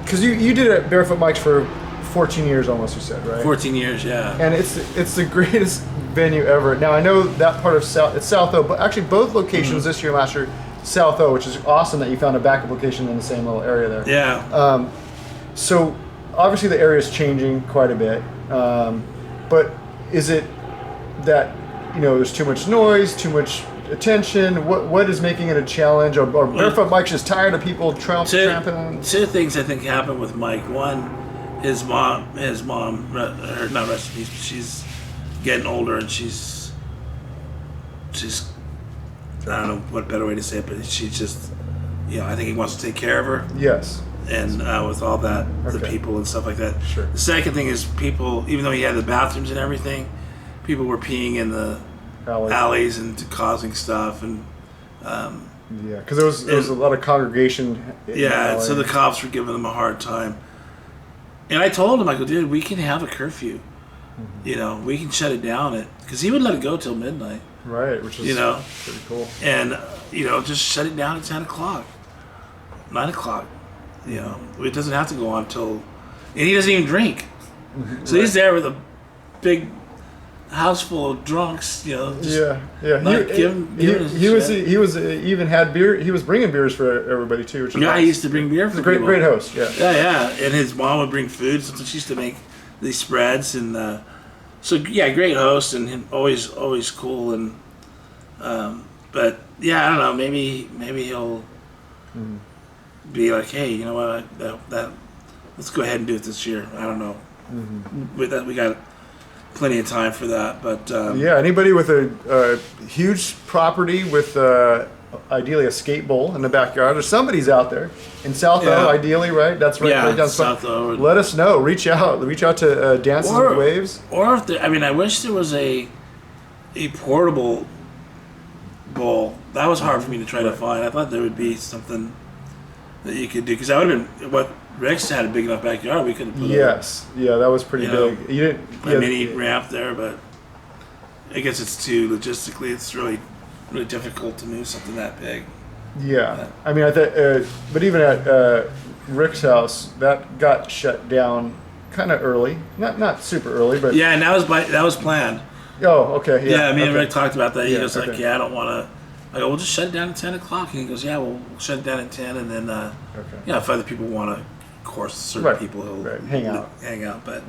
because you did it at Barefoot Mike's for 14 years almost, you said, right? 14 years, yeah. And it's the greatest venue ever. Now I know that part of it's South O, but actually both locations this year and last year, South O, which is awesome that you found a backup location in the same little area there. Yeah. So obviously the area is changing quite a bit, but is it that there's too much noise, too much attention? What is making it a challenge? Or Barefoot Mike's just tired of people tramping? Two things I think happened with Mike. One, his mom, her not rest in peace, but she's getting older and she's I don't know what better way to say it, but she's just I think he wants to take care of her. Yes. And with all that, the people and stuff like that. Sure. The second thing is people, even though he had the bathrooms and everything, people were peeing in the alleys and causing stuff. And because there was a lot of congregation. Yeah, so the cops were giving them a hard time. And I told him, I go, dude, we can have a curfew. Mm-hmm. We can shut it down because he would let it go till midnight. Right, which is pretty cool. And just shut it down at 10 o'clock, 9 o'clock. It doesn't have to go on till, and he doesn't even drink. So he's there with a big house full of drunks. He even had beer. He was bringing beers for everybody too. Which is nice. He used to bring beer for people. Great host. Yeah. And his mom would bring food. Sometimes she used to make these spreads, and great host, and always cool. And but yeah, I don't know. Maybe he'll. Be like, hey, you know what? Let's go ahead and do it this year. I don't know. With that, we got plenty of time for that. But anybody with a huge property with ideally a skate bowl in the backyard, or somebody's out there in South O, ideally, right? That's right. Yeah, right down South O. Let us know. Reach out to Dances with Waves. Or if I wish there was a portable bowl. That was hard for me to try to find. I thought there would be something that you could do, because that would have been what Rex had a big enough backyard. We could have put that was pretty big. You didn't a mini ramp there, but I guess it's too logistically. It's really difficult to move something that big. Yeah, I mean, but even at Rick's house, that got shut down kind of early. Not super early, but and that was planned. Oh, okay. Yeah, me and Rick talked about that. He goes like, I don't want to. I go, we'll just shut it down at 10 o'clock. And he goes, we'll shut it down at 10. And then, if other people want to, of course, certain people will hang out. But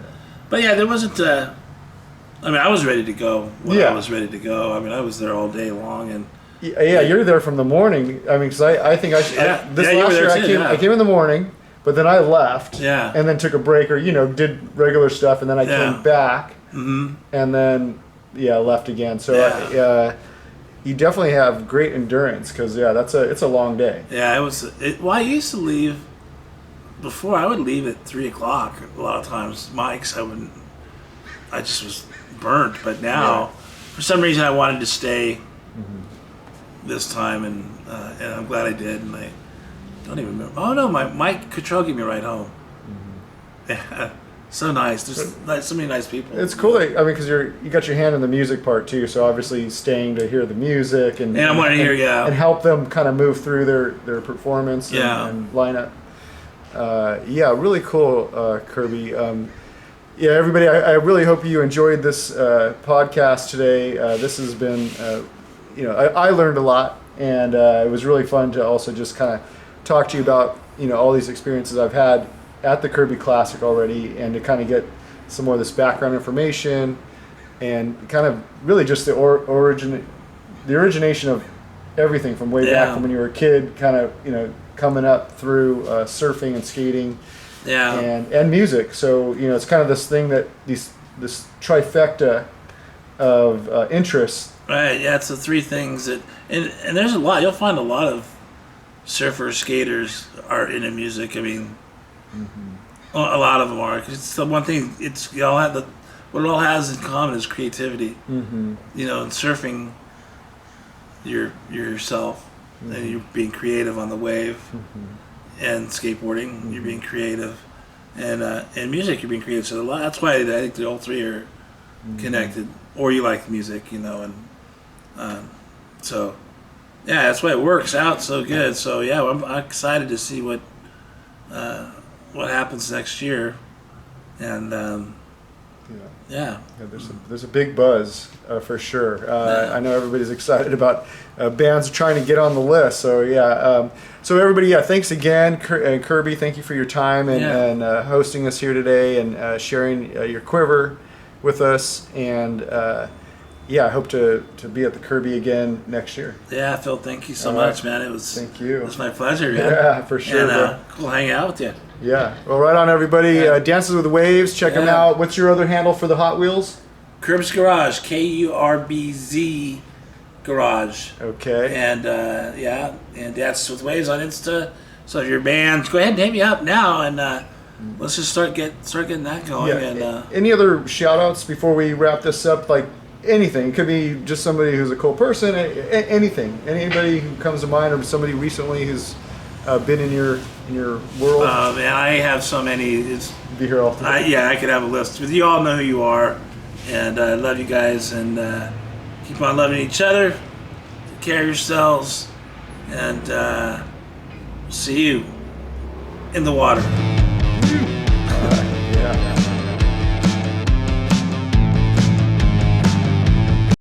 yeah, there wasn't, I was ready to go when I was ready to go. I was there all day long. And you're there from the morning. Because I think last year I came in the morning, but then I left. Yeah. And then took a break or, did regular stuff. And then I came back. Mm-hmm. And then, left again. So, you definitely have great endurance because it's a long day. Yeah, it was. I used to leave. Before I would leave at 3 o'clock. A lot of times, Mike's I just was burnt. But now, for some reason, I wanted to stay this time, and I'm glad I did. And I don't even remember. Oh no, Mike Cottrell gave me a ride home. Yeah. So nice. There's so many nice people. It's cool. Because you got your hand in the music part too. So obviously staying to hear the music and I want to hear and help them kind of move through their performance and line up. Really cool, Kirby. yeah, everybody, I really hope you enjoyed this podcast today. This has been, I learned a lot, and it was really fun to also just kind of talk to you about, all these experiences I've had at the Kirby Classic already, and to kind of get some more of this background information, and kind of really just the origination of everything from way back from when you were a kid, kind of, coming up through surfing and skating. Yeah. And music. So, it's kind of this thing that this trifecta of interests. Right. Yeah. It's the three things that, and there's a lot. You'll find a lot of surfers, skaters are into music. I mean, a lot of them are. 'Cause it's the one thing. It's what it all has in common is creativity. And surfing, you're yourself, and you're being creative on the wave. And skateboarding, you're being creative, and music, you're being creative. So that's why I think the all three are connected. Or you like music, and so yeah, that's why it works out so good. So yeah, I'm excited to see what happens next year, and there's a big buzz for sure. I know everybody's excited about bands trying to get on the list. So so everybody, thanks again, Kirby. Thank you for your time and hosting us here today, and sharing your quiver with us. And I hope to be at the Kirby again next year. Yeah, Phil, thank you so much, man. Thank you. It was my pleasure, man. Yeah, for sure. And cool hanging out with you. Yeah. Well, right on, everybody. Dances with the Waves. Check them out. What's your other handle for the Hot Wheels? Curbz Garage. KURBZ Garage. Okay. And and Dances with Waves on Insta. So if you're a band, go ahead and hit me up now, and let's just start getting that going. Yeah. And any other shout outs before we wrap this up? Like anything. It could be just somebody who's a cool person. Anything. Anybody who comes to mind, or somebody recently who's been in your world? Man, I have so many. Be here all day. I could have a list. But you all know who you are, and I love you guys, and keep on loving each other. Take care of yourselves, and see you in the water.